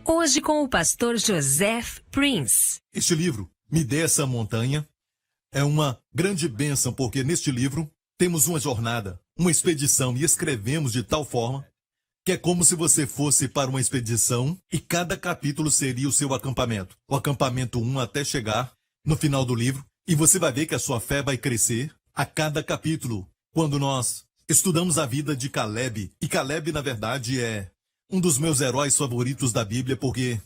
Hoje com o pastor Joseph Prince. Este livro, Me Dê Essa Montanha, é uma grande bênção porque neste livro temos uma jornada, uma expedição e escrevemos de tal forma que é como se você fosse para uma expedição e cada capítulo seria o seu acampamento. O acampamento 1 até chegar no final do livro e você vai ver que a sua fé vai crescer a cada capítulo. Quando nós estudamos a vida de Caleb, e Caleb na verdade é um dos meus heróis favoritos da Bíblia porque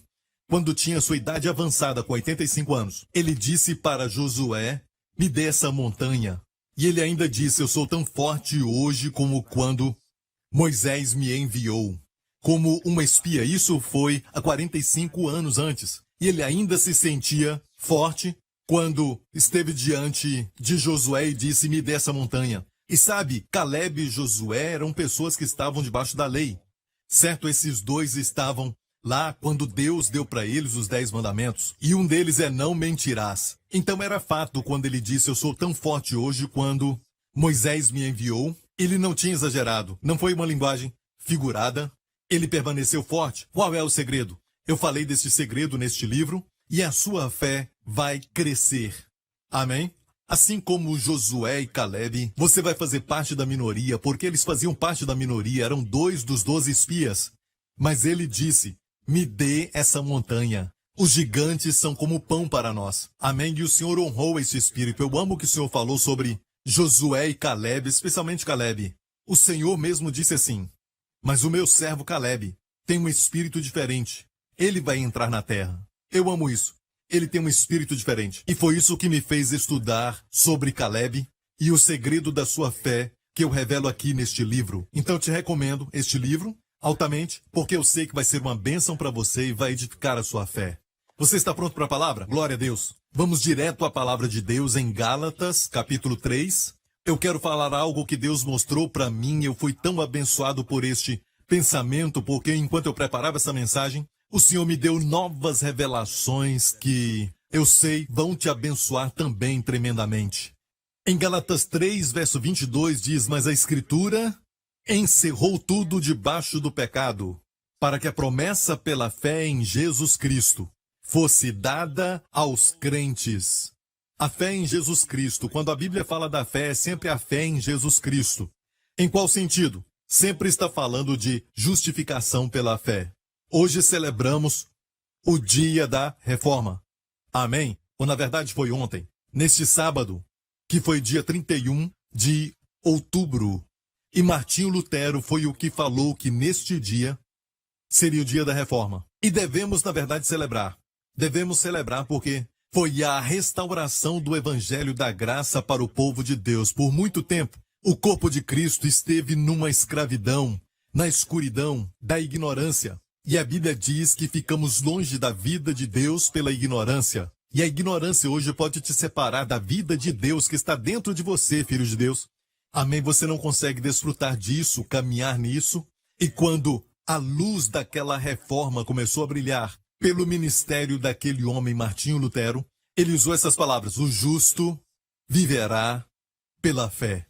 quando tinha sua idade avançada com 85 anos, ele disse para Josué, me dê essa montanha. E ele ainda disse, eu sou tão forte hoje como quando Moisés me enviou como uma espia. Isso foi há 45 anos antes. E ele ainda se sentia forte quando esteve diante de Josué e disse, me dê essa montanha. E sabe, Caleb e Josué eram pessoas que estavam debaixo da lei. Certo, esses dois estavam lá quando Deus deu para eles os 10 mandamentos. E um deles é não mentirás. Então era fato quando ele disse, eu sou tão forte hoje quando Moisés me enviou. Ele não tinha exagerado. Não foi uma linguagem figurada. Ele permaneceu forte. Qual é o segredo? Eu falei deste segredo neste livro. E a sua fé vai crescer. Amém? Assim como Josué e Caleb, você vai fazer parte da minoria, porque eles faziam parte da minoria, eram 2 dos 12 espias. Mas ele disse, me dê essa montanha. Os gigantes são como pão para nós. Amém? E o Senhor honrou esse espírito. Eu amo que o Senhor falou sobre Josué e Caleb, especialmente Caleb. O Senhor mesmo disse assim, mas o meu servo Caleb tem um espírito diferente. Ele vai entrar na terra. Eu amo isso. Ele tem um espírito diferente. E foi isso que me fez estudar sobre Caleb e o segredo da sua fé que eu revelo aqui neste livro. Então eu te recomendo este livro altamente, porque eu sei que vai ser uma bênção para você e vai edificar a sua fé. Você está pronto para a palavra? Glória a Deus. Vamos direto à palavra de Deus em Gálatas, capítulo 3. Eu quero falar algo que Deus mostrou para mim. Eu fui tão abençoado por este pensamento, porque enquanto eu preparava essa mensagem, o Senhor me deu novas revelações que eu sei vão te abençoar também tremendamente. Em Gálatas 3, verso 22 diz, mas a Escritura encerrou tudo debaixo do pecado, para que a promessa pela fé em Jesus Cristo fosse dada aos crentes. A fé em Jesus Cristo, quando a Bíblia fala da fé, é sempre a fé em Jesus Cristo. Em qual sentido? Sempre está falando de justificação pela fé. Hoje celebramos o dia da reforma. Amém? Ou na verdade foi ontem, neste sábado, que foi dia 31 de outubro. E Martinho Lutero foi o que falou que neste dia seria o dia da reforma. E devemos, na verdade, celebrar. Devemos celebrar porque foi a restauração do Evangelho da Graça para o povo de Deus. Por muito tempo, o corpo de Cristo esteve numa escravidão, na escuridão da ignorância. E a Bíblia diz que ficamos longe da vida de Deus pela ignorância. E a ignorância hoje pode te separar da vida de Deus que está dentro de você, filho de Deus. Amém? Você não consegue desfrutar disso, caminhar nisso. E quando a luz daquela reforma começou a brilhar pelo ministério daquele homem, Martinho Lutero, ele usou essas palavras, o justo viverá pela fé.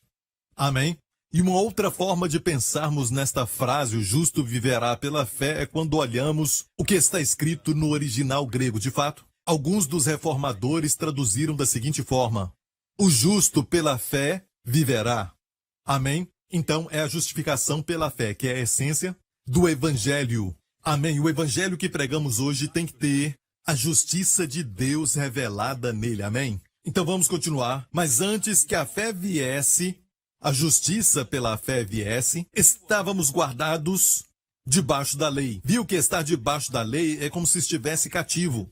Amém? E uma outra forma de pensarmos nesta frase, o justo viverá pela fé, é quando olhamos o que está escrito no original grego. De fato, alguns dos reformadores traduziram da seguinte forma, o justo pela fé viverá. Amém? Então é a justificação pela fé, que é a essência do Evangelho. Amém? O Evangelho que pregamos hoje tem que ter a justiça de Deus revelada nele. Amém? Então vamos continuar. Mas antes que a fé viesse, a justiça pela fé viesse, estávamos guardados debaixo da lei. Viu que estar debaixo da lei é como se estivesse cativo.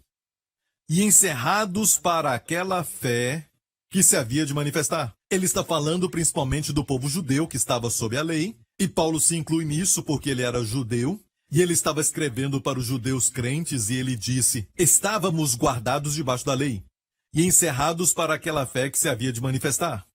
E encerrados para aquela fé que se havia de manifestar. Ele está falando principalmente do povo judeu que estava sob a lei, e Paulo se inclui nisso porque ele era judeu, e ele estava escrevendo para os judeus crentes, e ele disse, estávamos guardados debaixo da lei, e encerrados para aquela fé que se havia de manifestar.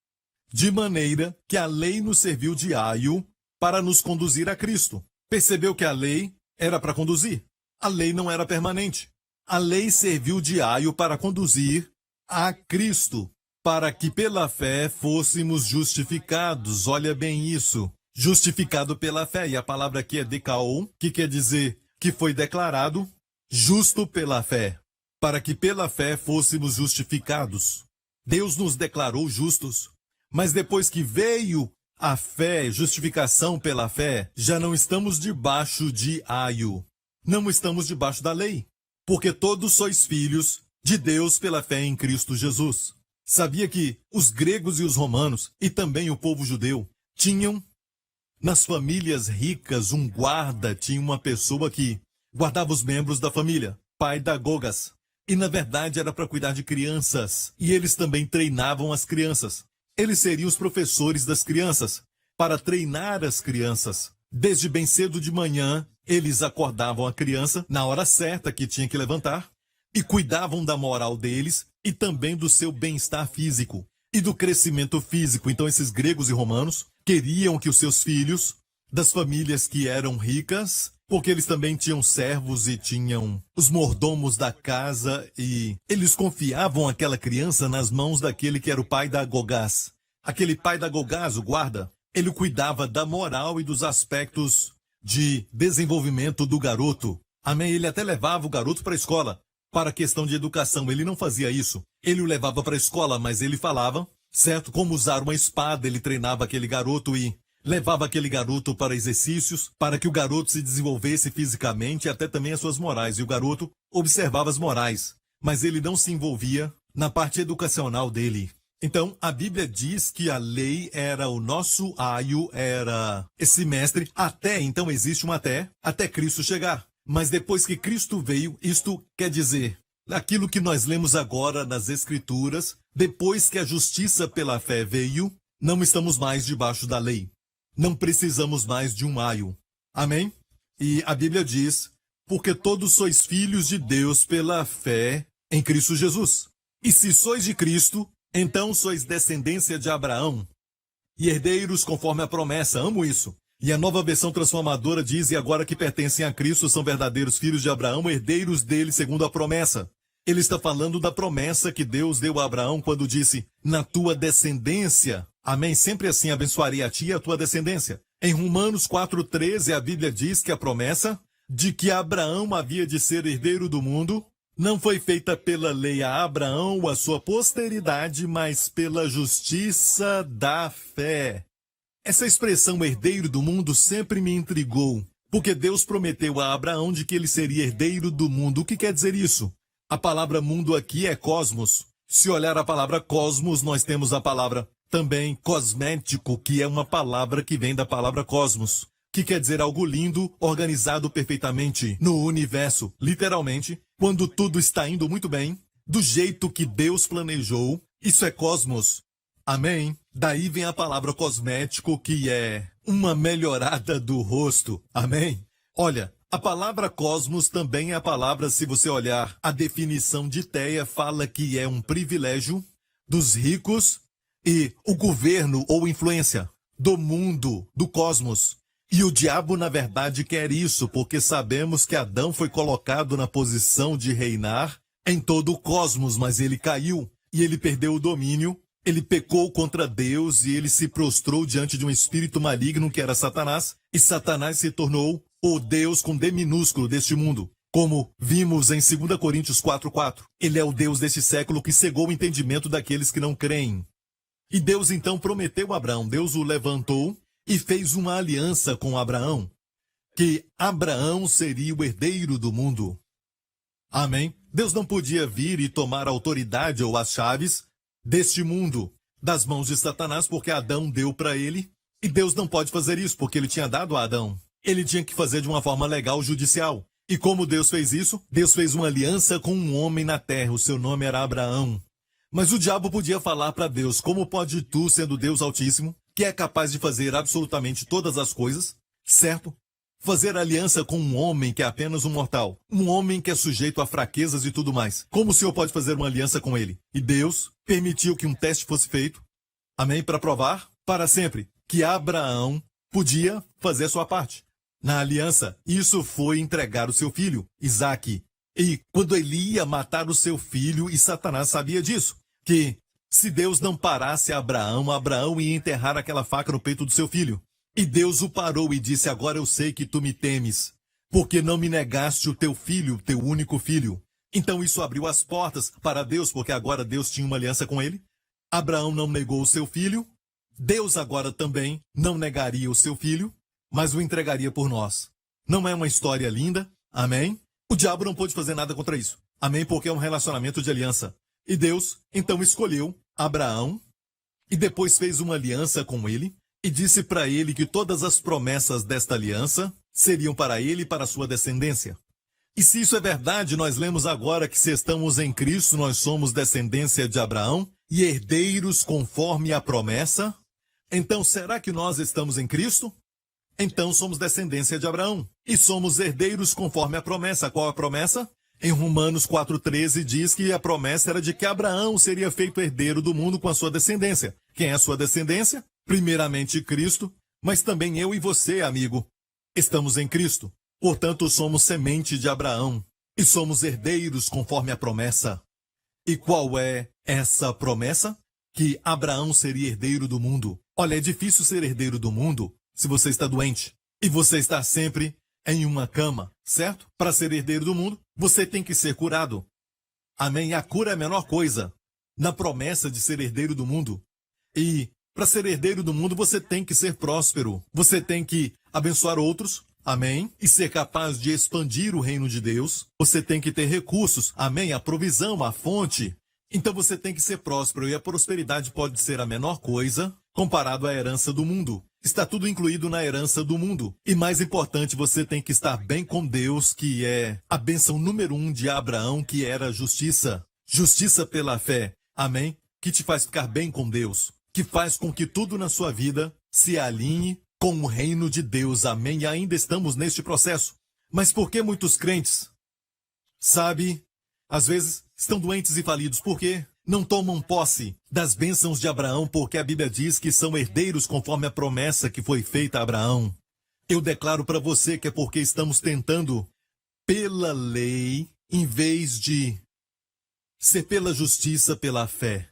De maneira que a lei nos serviu de aio para nos conduzir a Cristo. Percebeu que a lei era para conduzir. A lei não era permanente. A lei serviu de aio para conduzir a Cristo, para que pela fé fôssemos justificados. Olha bem isso. Justificado pela fé. E a palavra aqui é dekaon, que quer dizer que foi declarado justo pela fé, para que pela fé fôssemos justificados. Deus nos declarou justos, mas depois que veio a fé, justificação pela fé, já não estamos debaixo de aio. Não estamos debaixo da lei, porque todos sois filhos de Deus pela fé em Cristo Jesus. Sabia que os gregos e os romanos, e também o povo judeu, tinham nas famílias ricas um guarda, tinha uma pessoa que guardava os membros da família, paidagogas. E na verdade era para cuidar de crianças, e eles também treinavam as crianças. Eles seriam os professores das crianças, para treinar as crianças. Desde bem cedo de manhã, eles acordavam a criança na hora certa que tinha que levantar, e cuidavam da moral deles e também do seu bem-estar físico e do crescimento físico. Então esses gregos e romanos queriam que os seus filhos, das famílias que eram ricas, porque eles também tinham servos e tinham os mordomos da casa, e eles confiavam aquela criança nas mãos daquele que era o pai da Gogás. Aquele pai da Gogás, o guarda, ele cuidava da moral e dos aspectos de desenvolvimento do garoto. Amém? Ele até levava o garoto para a escola, para a questão de educação. Ele não fazia isso. Ele o levava para a escola, mas ele falava, certo? Como usar uma espada. Ele treinava aquele garoto e levava aquele garoto para exercícios, para que o garoto se desenvolvesse fisicamente e até também as suas morais. E o garoto observava as morais, mas ele não se envolvia na parte educacional dele. Então, a Bíblia diz que a lei era o nosso aio, era esse mestre. Então existe um até Cristo chegar. Mas depois que Cristo veio, isto quer dizer, aquilo que nós lemos agora nas Escrituras, depois que a justiça pela fé veio, não estamos mais debaixo da lei. Não precisamos mais de um aio. Amém? E a Bíblia diz, porque todos sois filhos de Deus pela fé em Cristo Jesus. E se sois de Cristo, então sois descendência de Abraão e herdeiros conforme a promessa. Amo isso. E a Nova Versão Transformadora diz, e agora que pertencem a Cristo são verdadeiros filhos de Abraão, herdeiros dele segundo a promessa. Ele está falando da promessa que Deus deu a Abraão quando disse, na tua descendência, amém, sempre assim abençoarei a ti e a tua descendência. Em Romanos 4,13 a Bíblia diz que a promessa de que Abraão havia de ser herdeiro do mundo não foi feita pela lei a Abraão ou a sua posteridade, mas pela justiça da fé. Essa expressão herdeiro do mundo sempre me intrigou, porque Deus prometeu a Abraão de que ele seria herdeiro do mundo. O que quer dizer isso? A palavra mundo aqui é cosmos. Se olhar a palavra cosmos, nós temos a palavra também cosmético, que é uma palavra que vem da palavra cosmos, que quer dizer algo lindo, organizado perfeitamente no universo. Literalmente, quando tudo está indo muito bem, do jeito que Deus planejou, isso é cosmos. Amém? Daí vem a palavra cosmético, que é uma melhorada do rosto. Amém? Olha, a palavra cosmos também é a palavra, se você olhar a definição de Teia, fala que é um privilégio dos ricos e o governo ou influência do mundo, do cosmos. E o diabo, na verdade, quer isso, porque sabemos que Adão foi colocado na posição de reinar em todo o cosmos, mas ele caiu e ele perdeu o domínio. Ele pecou contra Deus e ele se prostrou diante de um espírito maligno que era Satanás, e Satanás se tornou o Deus com D minúsculo deste mundo. Como vimos em 2 Coríntios 4,4. Ele é o Deus deste século que cegou o entendimento daqueles que não creem. E Deus então prometeu a Abraão, Deus o levantou e fez uma aliança com Abraão, que Abraão seria o herdeiro do mundo. Amém? Deus não podia vir e tomar a autoridade ou as chaves deste mundo das mãos de Satanás, porque Adão deu para ele, e Deus não pode fazer isso, porque ele tinha dado a Adão. Ele tinha que fazer de uma forma legal, judicial. E como Deus fez isso? Deus fez uma aliança com um homem na terra, o seu nome era Abraão. Mas o diabo podia falar para Deus, como pode tu, sendo Deus Altíssimo, que é capaz de fazer absolutamente todas as coisas, certo? Fazer aliança com um homem que é apenas um mortal, um homem que é sujeito a fraquezas e tudo mais. Como o Senhor pode fazer uma aliança com ele? E Deus permitiu que um teste fosse feito, amém, para provar para sempre que Abraão podia fazer a sua parte. Na aliança, isso foi entregar o seu filho, Isaque. E quando ele ia matar o seu filho, e Satanás sabia disso, que se Deus não parasse Abraão, Abraão ia enterrar aquela faca no peito do seu filho. E Deus o parou e disse, agora eu sei que tu me temes, porque não me negaste o teu filho, teu único filho. Então isso abriu as portas para Deus, porque agora Deus tinha uma aliança com ele. Abraão não negou o seu filho. Deus agora também não negaria o seu filho, mas o entregaria por nós. Não é uma história linda? Amém? O diabo não pôde fazer nada contra isso. Amém? Porque é um relacionamento de aliança. E Deus, então, escolheu Abraão e depois fez uma aliança com ele e disse para ele que todas as promessas desta aliança seriam para ele e para sua descendência. E se isso é verdade, nós lemos agora que se estamos em Cristo, nós somos descendência de Abraão e herdeiros conforme a promessa. Então, será que nós estamos em Cristo? Então somos descendência de Abraão e somos herdeiros conforme a promessa. Qual a promessa? Em Romanos 4,13 diz que a promessa era de que Abraão seria feito herdeiro do mundo com a sua descendência. Quem é a sua descendência? Primeiramente Cristo, mas também eu e você, amigo. Estamos em Cristo, portanto somos semente de Abraão e somos herdeiros conforme a promessa. E qual é essa promessa? Que Abraão seria herdeiro do mundo. Olha, é difícil ser herdeiro do mundo se você está doente e você está sempre em uma cama, certo? Para ser herdeiro do mundo, você tem que ser curado. Amém? E a cura é a menor coisa na promessa de ser herdeiro do mundo. E para ser herdeiro do mundo, você tem que ser próspero. Você tem que abençoar outros. Amém? E ser capaz de expandir o reino de Deus. Você tem que ter recursos. Amém? A provisão, a fonte. Então você tem que ser próspero. E a prosperidade pode ser a menor coisa comparado à herança do mundo. Está tudo incluído na herança do mundo. E mais importante, você tem que estar bem com Deus, que é a bênção número 1 de Abraão, que era a justiça. Justiça pela fé. Amém? Que te faz ficar bem com Deus. Que faz com que tudo na sua vida se alinhe com o reino de Deus. Amém? E ainda estamos neste processo. Mas por que muitos crentes, sabe, às vezes estão doentes e falidos? Por quê? Não tomam posse das bênçãos de Abraão, porque a Bíblia diz que são herdeiros conforme a promessa que foi feita a Abraão. Eu declaro para você que é porque estamos tentando pela lei, em vez de ser pela justiça, pela fé.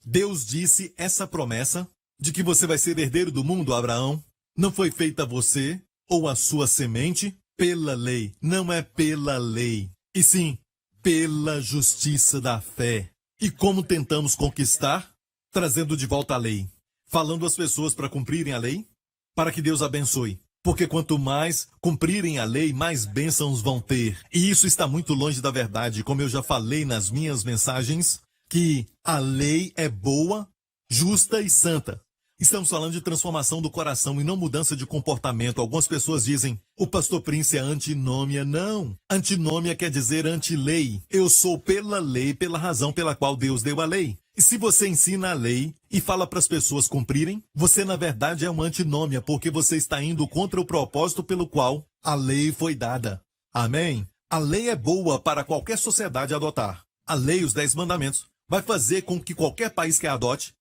Deus disse essa promessa de que você vai ser herdeiro do mundo, Abraão. Não foi feita a você ou a sua semente pela lei. Não é pela lei. E sim, pela justiça da fé. E como tentamos conquistar? Trazendo de volta a lei. Falando às pessoas para cumprirem a lei, para que Deus abençoe. Porque quanto mais cumprirem a lei, mais bênçãos vão ter. E isso está muito longe da verdade. Como eu já falei nas minhas mensagens, que a lei é boa, justa e santa. Estamos falando de transformação do coração e não mudança de comportamento. Algumas pessoas dizem, o pastor Prince é antinômia. Não. Antinômia quer dizer anti-lei. Eu sou pela lei, pela razão pela qual Deus deu a lei. E se você ensina a lei e fala para as pessoas cumprirem, você na verdade é uma antinômia, porque você está indo contra o propósito pelo qual a lei foi dada. Amém? A lei é boa para qualquer sociedade adotar. A lei, os 10 mandamentos, vai fazer com que qualquer país que a adote,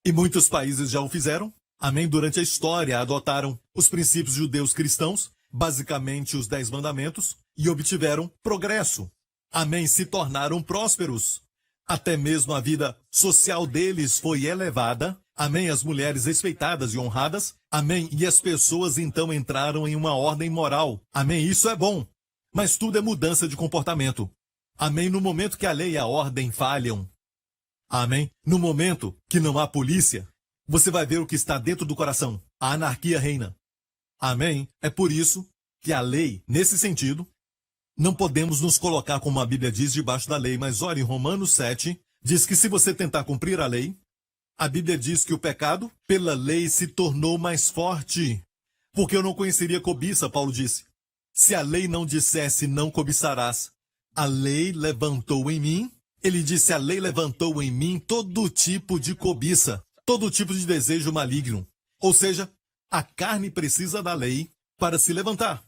e muitos países já o fizeram, amém, durante a história adotaram os princípios judeus cristãos, basicamente os 10 mandamentos, e obtiveram progresso. Amém, se tornaram prósperos. Até mesmo a vida social deles foi elevada. Amém, as mulheres respeitadas e honradas. Amém, e as pessoas então entraram em uma ordem moral. Amém, isso é bom. Mas tudo é mudança de comportamento. Amém, no momento que a lei e a ordem falham. Amém? No momento que não há polícia, você vai ver o que está dentro do coração. A anarquia reina. Amém? É por isso que a lei, nesse sentido, não podemos nos colocar, como a Bíblia diz, debaixo da lei. Mas olha, em Romanos 7, diz que se você tentar cumprir a lei, a Bíblia diz que o pecado, pela lei, se tornou mais forte. Porque eu não conheceria cobiça, Paulo disse. Se a lei não dissesse não cobiçarás, a lei levantou em mim. Ele disse, a lei levantou em mim todo tipo de cobiça, todo tipo de desejo maligno. Ou seja, a carne precisa da lei para se levantar.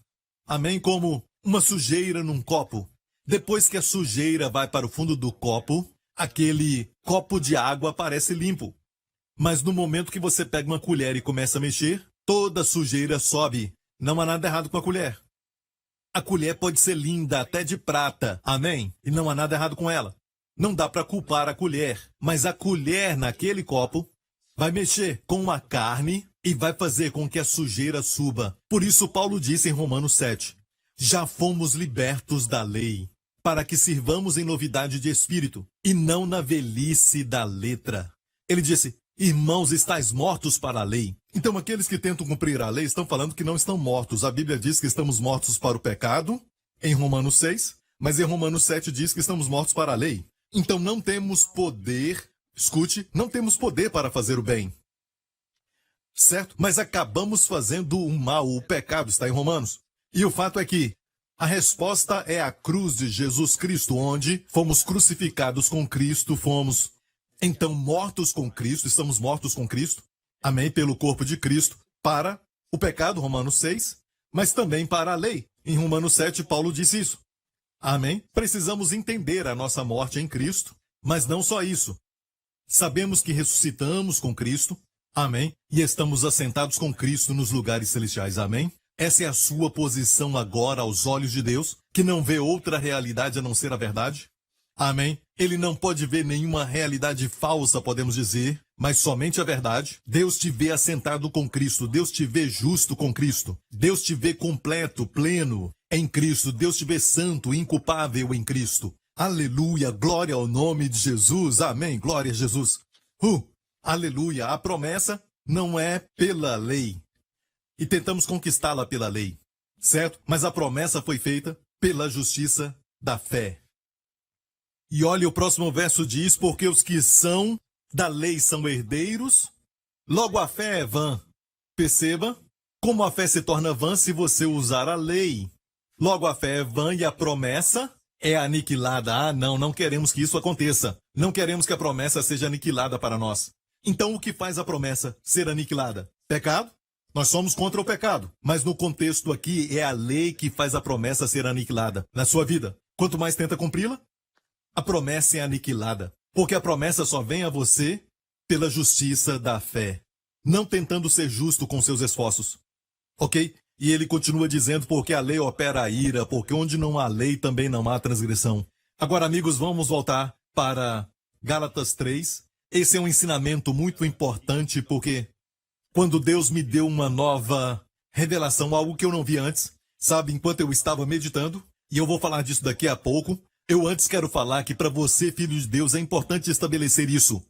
Amém? Como uma sujeira num copo. Depois que a sujeira vai para o fundo do copo, aquele copo de água parece limpo. Mas no momento que você pega uma colher e começa a mexer, toda a sujeira sobe. Não há nada errado com a colher. A colher pode ser linda, até de prata. Amém? E não há nada errado com ela. Não dá para culpar a colher, mas a colher naquele copo vai mexer com a carne e vai fazer com que a sujeira suba. Por isso Paulo disse em Romanos 7, já fomos libertos da lei, para que sirvamos em novidade de espírito, e não na velhice da letra. Ele disse, irmãos, estáis mortos para a lei. Então aqueles que tentam cumprir a lei estão falando que não estão mortos. A Bíblia diz que estamos mortos para o pecado, em Romanos 6, mas em Romanos 7 diz que estamos mortos para a lei. Então não temos poder, escute, não temos poder para fazer o bem. Certo? Mas acabamos fazendo o mal, o pecado está em Romanos. E o fato é que a resposta é a cruz de Jesus Cristo, onde fomos crucificados com Cristo, fomos então mortos com Cristo, estamos mortos com Cristo, amém, pelo corpo de Cristo, para o pecado, Romanos 6, mas também para a lei. Em Romanos 7, Paulo disse isso. Amém? Precisamos entender a nossa morte em Cristo, mas não só isso. Sabemos que ressuscitamos com Cristo, amém, e estamos assentados com Cristo nos lugares celestiais, amém? Essa é a sua posição agora aos olhos de Deus, que não vê outra realidade a não ser a verdade. Amém? Ele não pode ver nenhuma realidade falsa, podemos dizer, mas somente a verdade. Deus te vê assentado com Cristo, Deus te vê justo com Cristo, Deus te vê completo, pleno em Cristo, Deus te vê santo, inculpável em Cristo. Aleluia, glória ao nome de Jesus, amém, glória a Jesus. Aleluia, a promessa não é pela lei. E tentamos conquistá-la pela lei, certo? Mas a promessa foi feita pela justiça da fé. E olha, o próximo verso diz, porque os que são da lei são herdeiros, logo a fé é vã. Perceba como a fé se torna vã se você usar a lei. Logo a fé é vã e a promessa é aniquilada. Ah, não queremos que isso aconteça. Não queremos que a promessa seja aniquilada para nós. Então o que faz a promessa ser aniquilada? Pecado? Nós somos contra o pecado, mas no contexto aqui é a lei que faz a promessa ser aniquilada na sua vida. Quanto mais tenta cumpri-la, a promessa é aniquilada, porque a promessa só vem a você pela justiça da fé, não tentando ser justo com seus esforços. Ok? E ele continua dizendo, porque a lei opera a ira, porque onde não há lei também não há transgressão. Agora, amigos, vamos voltar para Gálatas 3. Esse é um ensinamento muito importante, porque quando Deus me deu uma nova revelação, algo que eu não vi antes, sabe, enquanto eu estava meditando, e eu vou falar disso daqui a pouco, eu antes quero falar que para você, filho de Deus, é importante estabelecer isso.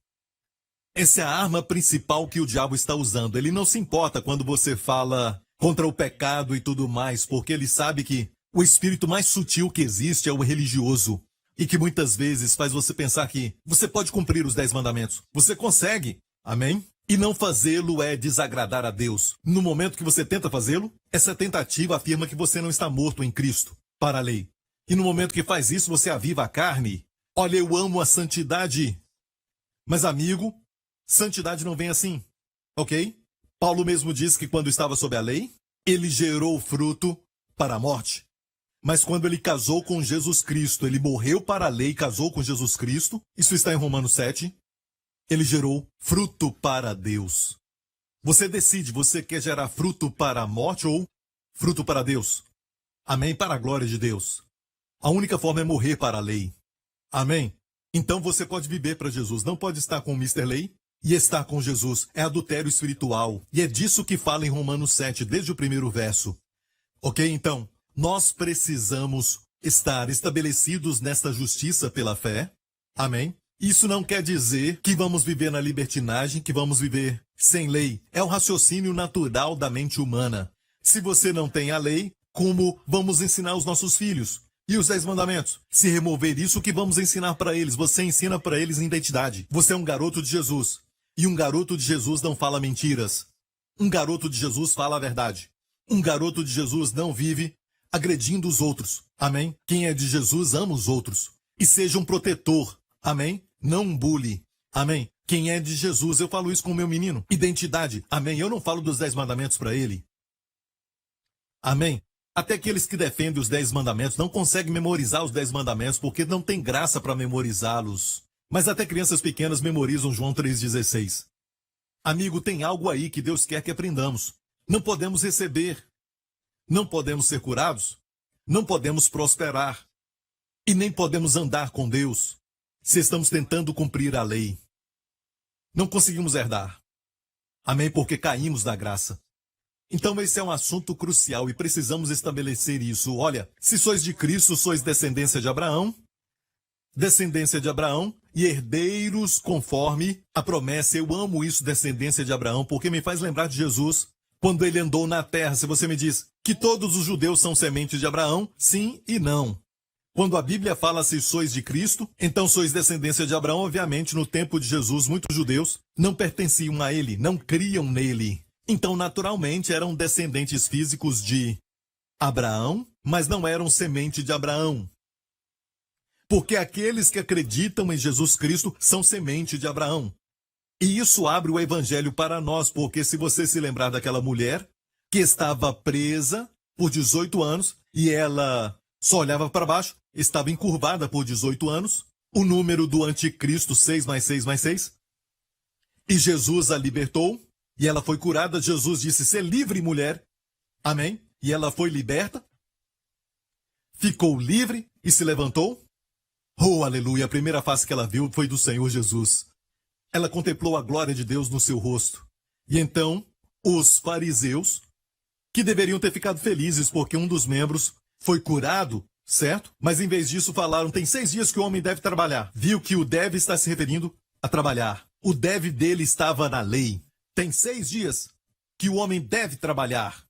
Essa é a arma principal que o diabo está usando. Ele não se importa quando você fala contra o pecado e tudo mais, porque ele sabe que o espírito mais sutil que existe é o religioso, e que muitas vezes faz você pensar que você pode cumprir os 10 mandamentos. Você consegue, amém? E não fazê-lo é desagradar a Deus. No momento que você tenta fazê-lo, essa tentativa afirma que você não está morto em Cristo para a lei. E no momento que faz isso, você aviva a carne. Olha, eu amo a santidade. Mas, amigo, santidade não vem assim, ok? Paulo mesmo diz que quando estava sob a lei, ele gerou fruto para a morte. Mas quando ele casou com Jesus Cristo, ele morreu para a lei, casou com Jesus Cristo, isso está em Romanos 7, ele gerou fruto para Deus. Você decide, você quer gerar fruto para a morte ou fruto para Deus? Amém? Para a glória de Deus. A única forma é morrer para a lei. Amém? Então você pode viver para Jesus, não pode estar com o Mr. Lei e estar com Jesus. É adultério espiritual. E é disso que fala em Romanos 7, desde o primeiro verso. Ok? Então, nós precisamos estar estabelecidos nesta justiça pela fé. Amém? Isso não quer dizer que vamos viver na libertinagem, que vamos viver sem lei. É o raciocínio natural da mente humana. Se você não tem a lei, como vamos ensinar os nossos filhos? E os 10 mandamentos? Se remover isso, o que vamos ensinar para eles? Você ensina para eles identidade. Você é um garoto de Jesus. E um garoto de Jesus não fala mentiras. Um garoto de Jesus fala a verdade. Um garoto de Jesus não vive agredindo os outros. Amém? Quem é de Jesus ama os outros. E seja um protetor. Amém? Não um bully. Amém? Quem é de Jesus, eu falo isso com o meu menino. Identidade. Amém? Eu não falo dos 10 mandamentos para ele. Amém? Até aqueles que defendem os 10 mandamentos não conseguem memorizar os 10 mandamentos porque não tem graça para memorizá-los. Mas até crianças pequenas memorizam João 3,16. Amigo, tem algo aí que Deus quer que aprendamos. Não podemos receber. Não podemos ser curados. Não podemos prosperar. E nem podemos andar com Deus se estamos tentando cumprir a lei. Não conseguimos herdar. Amém? Porque caímos da graça. Então esse é um assunto crucial e precisamos estabelecer isso. Olha, se sois de Cristo, sois descendência de Abraão e herdeiros conforme a promessa. Eu amo isso, descendência de Abraão, porque me faz lembrar de Jesus quando ele andou na terra. Se você me diz que todos os judeus são sementes de Abraão, sim e não. Quando a Bíblia fala se sois de Cristo, então sois descendência de Abraão. Obviamente, no tempo de Jesus, muitos judeus não pertenciam a ele, não criam nele. Então, naturalmente, eram descendentes físicos de Abraão, mas não eram semente de Abraão. Porque aqueles que acreditam em Jesus Cristo são semente de Abraão. E isso abre o evangelho para nós, porque se você se lembrar daquela mulher que estava presa por 18 anos e ela só olhava para baixo, estava encurvada por 18 anos, o número do anticristo, 6 mais 6 mais 6, e Jesus a libertou, e ela foi curada. Jesus disse, ser livre, mulher. Amém? E ela foi liberta, ficou livre e se levantou. Oh, aleluia! A primeira face que ela viu foi do Senhor Jesus. Ela contemplou a glória de Deus no seu rosto. E então, os fariseus, que deveriam ter ficado felizes porque um dos membros foi curado, certo? Mas em vez disso falaram, tem 6 dias que o homem deve trabalhar. Viu que o deve está se referindo a trabalhar. O deve dele estava na lei. Tem 6 dias que o homem deve trabalhar.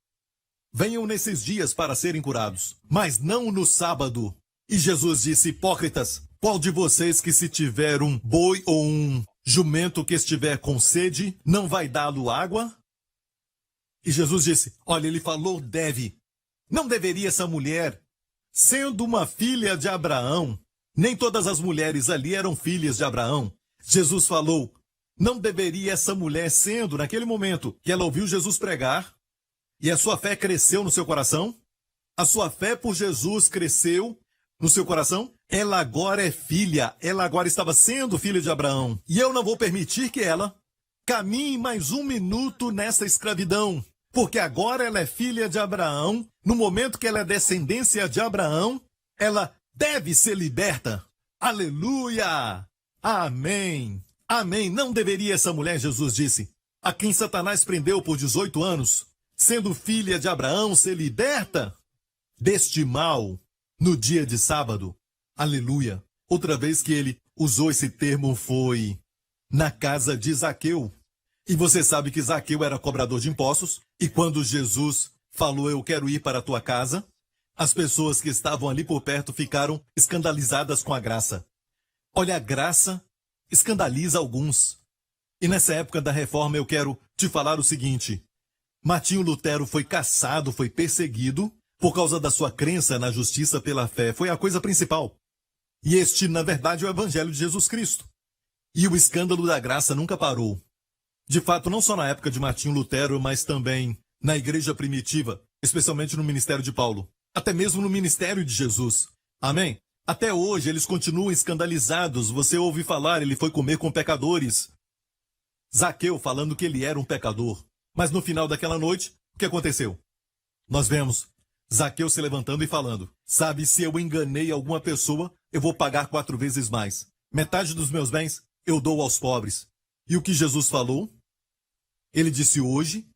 Venham nesses dias para serem curados, mas não no sábado. E Jesus disse, hipócritas, qual de vocês que se tiver um boi ou um jumento que estiver com sede, não vai dá-lo água? E Jesus disse, olha, ele falou deve. Não deveria essa mulher, sendo uma filha de Abraão, nem todas as mulheres ali eram filhas de Abraão. Jesus falou, não deveria essa mulher, sendo naquele momento que ela ouviu Jesus pregar, e a sua fé cresceu no seu coração, a sua fé por Jesus cresceu no seu coração, ela agora é filha, ela agora estava sendo filha de Abraão. E eu não vou permitir que ela caminhe mais um minuto nessa escravidão, porque agora ela é filha de Abraão. No momento que ela é descendência de Abraão, ela deve ser liberta. Aleluia! Amém! Amém! Não deveria essa mulher, Jesus disse, a quem Satanás prendeu por 18 anos, sendo filha de Abraão, ser liberta deste mal no dia de sábado. Aleluia! Outra vez que ele usou esse termo foi na casa de Zaqueu. E você sabe que Zaqueu era cobrador de impostos, e quando Jesus falou, eu quero ir para a tua casa, as pessoas que estavam ali por perto ficaram escandalizadas com a graça. Olha, a graça escandaliza alguns. E nessa época da reforma eu quero te falar o seguinte, Martinho Lutero foi caçado, foi perseguido, por causa da sua crença na justiça pela fé. Foi a coisa principal. E este, na verdade, é o Evangelho de Jesus Cristo. E o escândalo da graça nunca parou. De fato, não só na época de Martinho Lutero, mas também na igreja primitiva, especialmente no ministério de Paulo. Até mesmo no ministério de Jesus. Amém? Até hoje eles continuam escandalizados. Você ouve falar, ele foi comer com pecadores. Zaqueu falando que ele era um pecador. Mas no final daquela noite, o que aconteceu? Nós vemos Zaqueu se levantando e falando, sabe, se eu enganei alguma pessoa, eu vou pagar 4 vezes mais. Metade dos meus bens eu dou aos pobres. E o que Jesus falou? Ele disse hoje,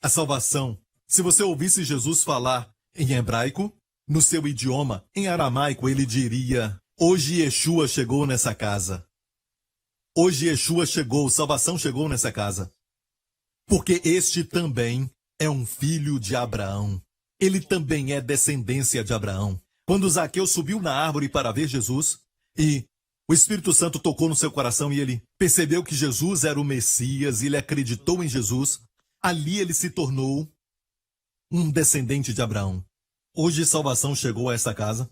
a salvação. Se você ouvisse Jesus falar em hebraico, no seu idioma, em aramaico, ele diria, hoje Yeshua chegou nessa casa. Hoje Yeshua chegou, salvação chegou nessa casa. Porque este também é um filho de Abraão. Ele também é descendência de Abraão. Quando Zaqueu subiu na árvore para ver Jesus, e o Espírito Santo tocou no seu coração e ele percebeu que Jesus era o Messias, e ele acreditou em Jesus, ali ele se tornou um descendente de Abraão. Hoje salvação chegou a essa casa,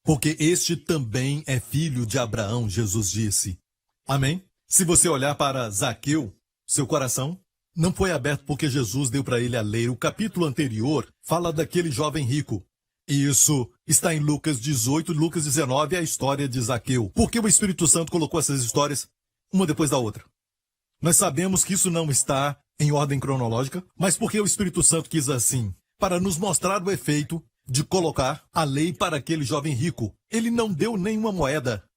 porque este também é filho de Abraão, Jesus disse. Amém? Se você olhar para Zaqueu, seu coração não foi aberto porque Jesus deu para ele a lei. O capítulo anterior fala daquele jovem rico. E isso está em Lucas 18, Lucas 19, a história de Zaqueu. Por que o Espírito Santo colocou essas histórias uma depois da outra? Nós sabemos que isso não está em ordem cronológica, mas porque o Espírito Santo quis assim? Para nos mostrar o efeito de colocar a lei para aquele jovem rico. Ele não deu nenhuma moeda.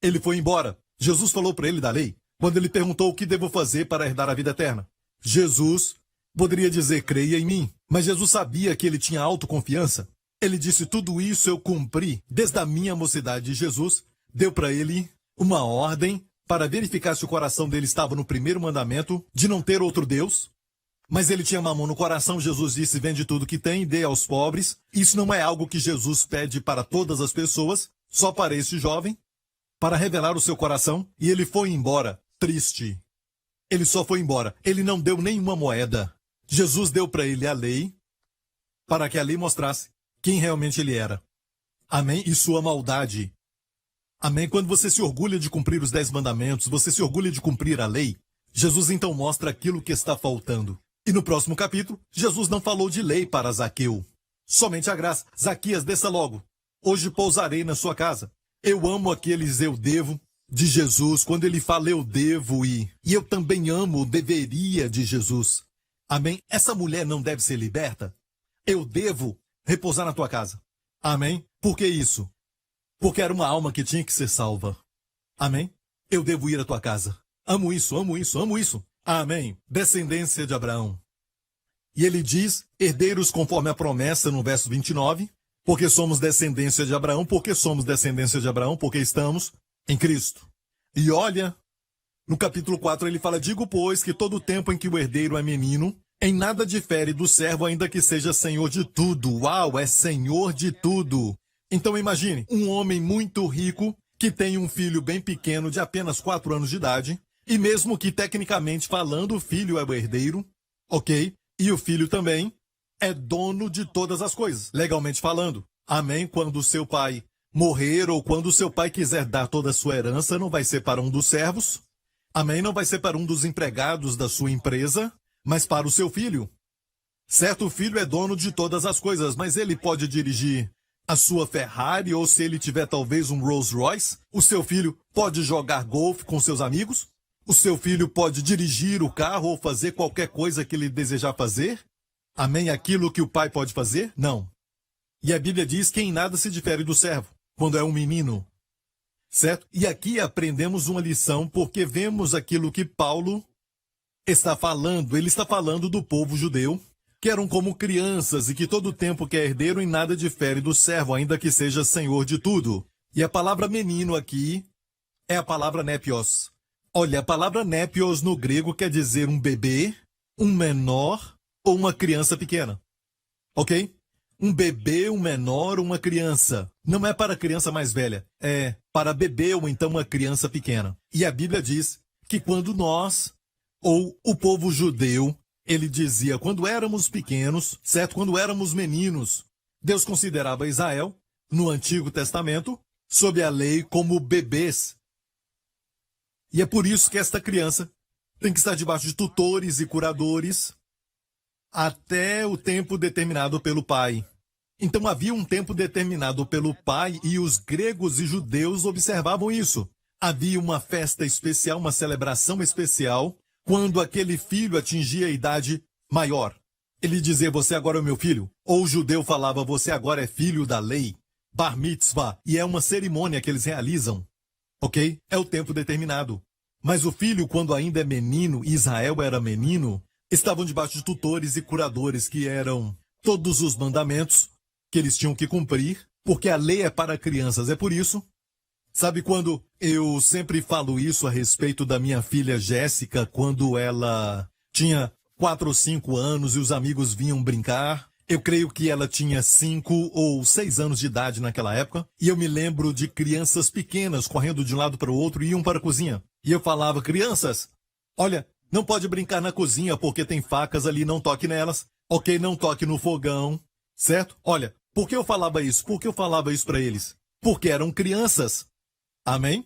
Ele foi embora. Jesus falou para ele da lei, quando ele perguntou o que devo fazer para herdar a vida eterna. Jesus Poderia dizer, creia em mim. Mas Jesus sabia que ele tinha autoconfiança. Ele disse, tudo isso eu cumpri desde a minha mocidade. Jesus deu para ele uma ordem para verificar se o coração dele estava no primeiro mandamento, de não ter outro Deus. Mas ele tinha mamão no coração. Jesus disse, vende tudo que tem e dê aos pobres. Isso não é algo que Jesus pede para todas as pessoas, só para esse jovem, para revelar o seu coração. E ele foi embora, triste. Ele só foi embora. Ele não deu nenhuma moeda. Jesus deu para ele a lei, para que a lei mostrasse quem realmente ele era. Amém? E sua maldade. Amém? Quando você se orgulha de cumprir os 10 mandamentos, você se orgulha de cumprir a lei, Jesus então mostra aquilo que está faltando. E no próximo capítulo, Jesus não falou de lei para Zaqueu. Somente a graça. Zaquias, desça logo. Hoje pousarei na sua casa. Eu amo aqueles eu devo de Jesus. Quando ele fala eu devo e eu também amo o deveria de Jesus. Amém? Essa mulher não deve ser liberta? Eu devo repousar na tua casa. Amém? Por que isso? Porque era uma alma que tinha que ser salva. Amém? Eu devo ir à tua casa. Amo isso, amo isso, amo isso. Amém? Descendência de Abraão. E ele diz, herdeiros conforme a promessa no verso 29, porque somos descendência de Abraão, porque somos descendência de Abraão, porque estamos em Cristo. E olha, no capítulo 4 ele fala, digo, pois, que todo o tempo em que o herdeiro é menino, em nada difere do servo, ainda que seja senhor de tudo. Uau, é senhor de tudo. Então imagine, um homem muito rico, que tem um filho bem pequeno de apenas 4 anos de idade, e mesmo que tecnicamente falando o filho é o herdeiro, ok? E o filho também é dono de todas as coisas, legalmente falando. Amém? Quando o seu pai morrer ou quando o seu pai quiser dar toda a sua herança, não vai ser para um dos servos. Amém? Não vai ser para um dos empregados da sua empresa, mas para o seu filho. Certo, o filho é dono de todas as coisas, mas ele pode dirigir a sua Ferrari, ou se ele tiver talvez um Rolls Royce, o seu filho pode jogar golfe com seus amigos, o seu filho pode dirigir o carro ou fazer qualquer coisa que ele desejar fazer. Amém? Aquilo que o pai pode fazer? Não. E a Bíblia diz que em nada se difere do servo, quando é um menino. Certo? E aqui aprendemos uma lição, porque vemos aquilo que Paulo está falando. Ele está falando do povo judeu, que eram como crianças e que todo tempo que é herdeiro em nada difere do servo, ainda que seja senhor de tudo. E a palavra menino aqui é a palavra népios. Olha, a palavra népios no grego quer dizer um bebê, um menor ou uma criança pequena. Ok? Um bebê, um menor ou uma criança. Não é para a criança mais velha, é para bebê ou então uma criança pequena. E a Bíblia diz que quando nós, ou o povo judeu, ele dizia, quando éramos pequenos, certo? Quando éramos meninos, Deus considerava Israel, no Antigo Testamento, sob a lei como bebês. E é por isso que esta criança tem que estar debaixo de tutores e curadores até o tempo determinado pelo pai. Então havia um tempo determinado pelo pai e os gregos e judeus observavam isso. Havia uma festa especial, uma celebração especial, quando aquele filho atingia a idade maior. Ele dizia, você agora é o meu filho. Ou o judeu falava, você agora é filho da lei. Bar mitzvah. E é uma cerimônia que eles realizam. Ok? É o tempo determinado. Mas o filho, quando ainda é menino, Israel era menino, estavam debaixo de tutores e curadores, que eram todos os mandamentos que eles tinham que cumprir, porque a lei é para crianças. É por isso, sabe, quando eu sempre falo isso a respeito da minha filha Jéssica, quando ela tinha 4 ou 5 anos e os amigos vinham brincar, eu creio que ela tinha 5 ou 6 anos de idade naquela época, e eu me lembro de crianças pequenas correndo de um lado para o outro e iam para a cozinha. E eu falava, crianças, olha, não pode brincar na cozinha porque tem facas ali, não toque nelas. Ok, não toque no fogão, certo? Olha, por que eu falava isso? Por que eu falava isso para eles? Porque eram crianças. Amém?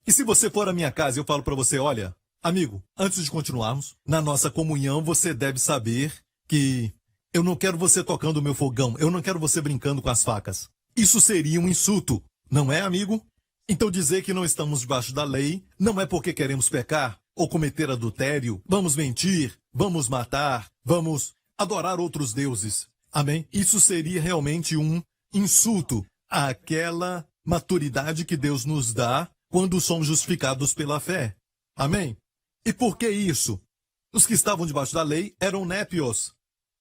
E se você for à minha casa e eu falo para você, olha, amigo, antes de continuarmos, na nossa comunhão você deve saber que eu não quero você tocando o meu fogão, eu não quero você brincando com as facas. Isso seria um insulto, não é, amigo? Então dizer que não estamos debaixo da lei não é porque queremos pecar ou cometer adultério, vamos mentir, vamos matar, vamos adorar outros deuses. Amém? Isso seria realmente um insulto àquela maturidade que Deus nos dá quando somos justificados pela fé. Amém? E por que isso? Os que estavam debaixo da lei eram népios.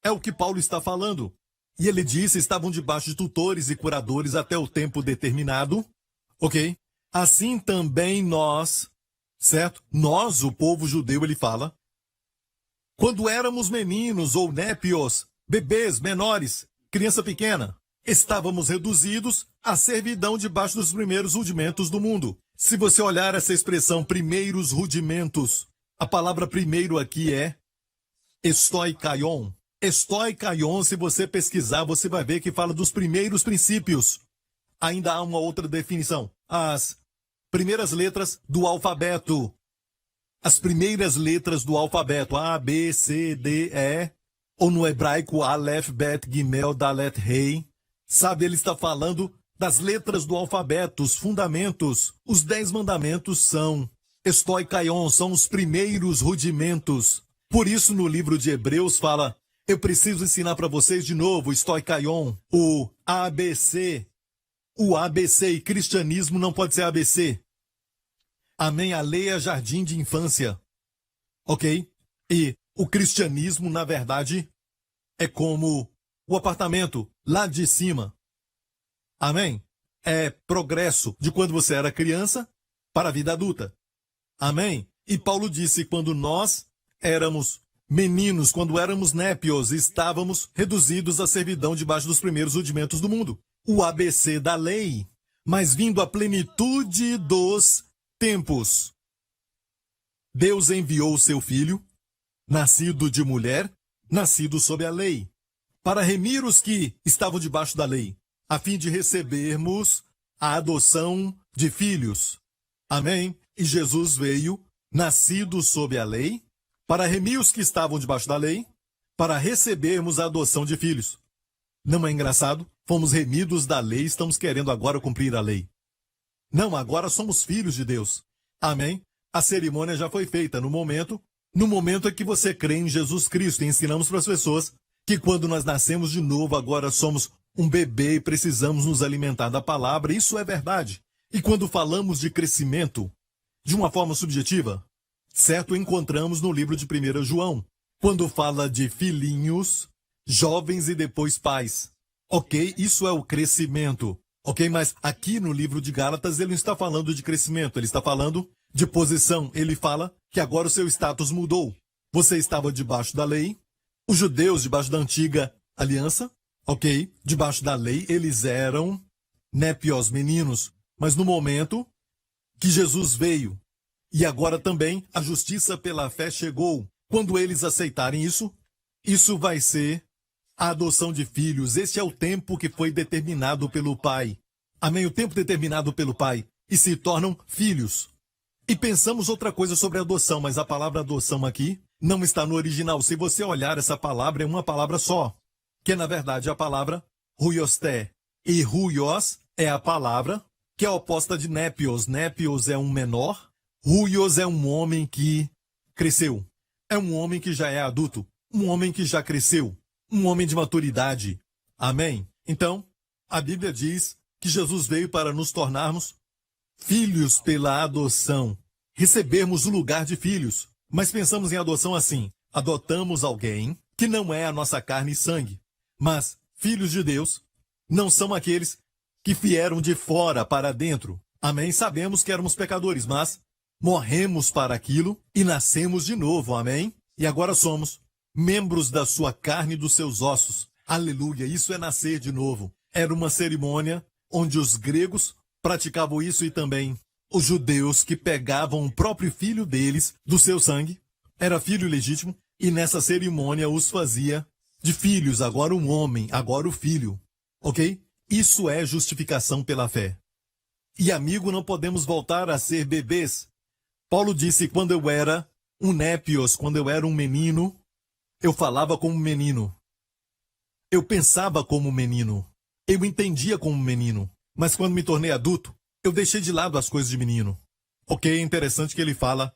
É o que Paulo está falando. E ele disse estavam debaixo de tutores e curadores até o tempo determinado. Ok? Assim também nós, certo? Nós, o povo judeu, ele fala, quando éramos meninos ou népios, bebês, menores, criança pequena, estávamos reduzidos à servidão debaixo dos primeiros rudimentos do mundo. Se você olhar essa expressão, primeiros rudimentos, a palavra primeiro aqui é estoikaion. Estoikaion, se você pesquisar, você vai ver que fala dos primeiros princípios. Ainda há uma outra definição. As primeiras letras do alfabeto. As primeiras letras do alfabeto. A, B, C, D, E. Ou no hebraico, Aleph, Bet, Gimel, Dalet, Rei. Sabe, ele está falando das letras do alfabeto, os fundamentos. Os 10 mandamentos são estoikaion, são os primeiros rudimentos. Por isso, no livro de Hebreus fala, eu preciso ensinar para vocês de novo, estoikaion, o ABC. O ABC e cristianismo não pode ser ABC. Amém? A lei é jardim de infância. Ok? E o cristianismo, na verdade, é como o apartamento lá de cima. Amém? É progresso de quando você era criança para a vida adulta. Amém? E Paulo disse, quando nós éramos meninos, quando éramos népios, estávamos reduzidos à servidão debaixo dos primeiros rudimentos do mundo. O ABC da lei, mas vindo à plenitude dos tempos. Deus enviou o seu filho, nascido de mulher, nascido sob a lei, para remir os que estavam debaixo da lei, a fim de recebermos a adoção de filhos. Amém? E Jesus veio, nascido sob a lei, para remir os que estavam debaixo da lei, para recebermos a adoção de filhos. Não é engraçado? Fomos remidos da lei, estamos querendo agora cumprir a lei. Não, agora somos filhos de Deus. Amém? A cerimônia já foi feita no momento em que você crê em Jesus Cristo. E ensinamos para as pessoas que quando nós nascemos de novo, agora somos um bebê e precisamos nos alimentar da palavra. Isso é verdade. E quando falamos de crescimento, de uma forma subjetiva, certo? Encontramos no livro de 1 João, quando fala de filhinhos, jovens e depois pais. Ok, isso é o crescimento. Ok, mas aqui no livro de Gálatas ele não está falando de crescimento, ele está falando de posição. Ele fala que agora o seu status mudou. Você estava debaixo da lei, os judeus debaixo da antiga aliança, ok, debaixo da lei eles eram népios, meninos. Mas no momento que Jesus veio, e agora também a justiça pela fé chegou. Quando eles aceitarem isso, isso vai ser a adoção de filhos. Este é o tempo que foi determinado pelo Pai. Amém? O tempo determinado pelo Pai. E se tornam filhos. E pensamos outra coisa sobre adoção, mas a palavra adoção aqui não está no original. Se você olhar, essa palavra é uma palavra só, que é na verdade a palavra huiosté. E huios é a palavra que é oposta de népios. Népios é um menor. Huios é um homem que cresceu. É um homem que já é adulto. Um homem que já cresceu. Um homem de maturidade. Amém? Então, a Bíblia diz que Jesus veio para nos tornarmos filhos pela adoção. Recebermos o lugar de filhos. Mas pensamos em adoção assim. Adotamos alguém que não é a nossa carne e sangue. Mas filhos de Deus não são aqueles que vieram de fora para dentro. Amém? Sabemos que éramos pecadores, mas morremos para aquilo e nascemos de novo. Amém? E agora somos membros da sua carne e dos seus ossos. Aleluia, isso é nascer de novo. Era uma cerimônia onde os gregos praticavam isso e também os judeus que pegavam o próprio filho deles, do seu sangue, era filho legítimo, e nessa cerimônia os fazia de filhos, agora um homem, agora o filho. Ok? Isso é justificação pela fé. E amigo, não podemos voltar a ser bebês. Paulo disse, quando eu era um népios, quando eu era um menino, eu falava como menino. Eu pensava como menino. Eu entendia como menino. Mas quando me tornei adulto, eu deixei de lado as coisas de menino. Ok, é interessante que ele falar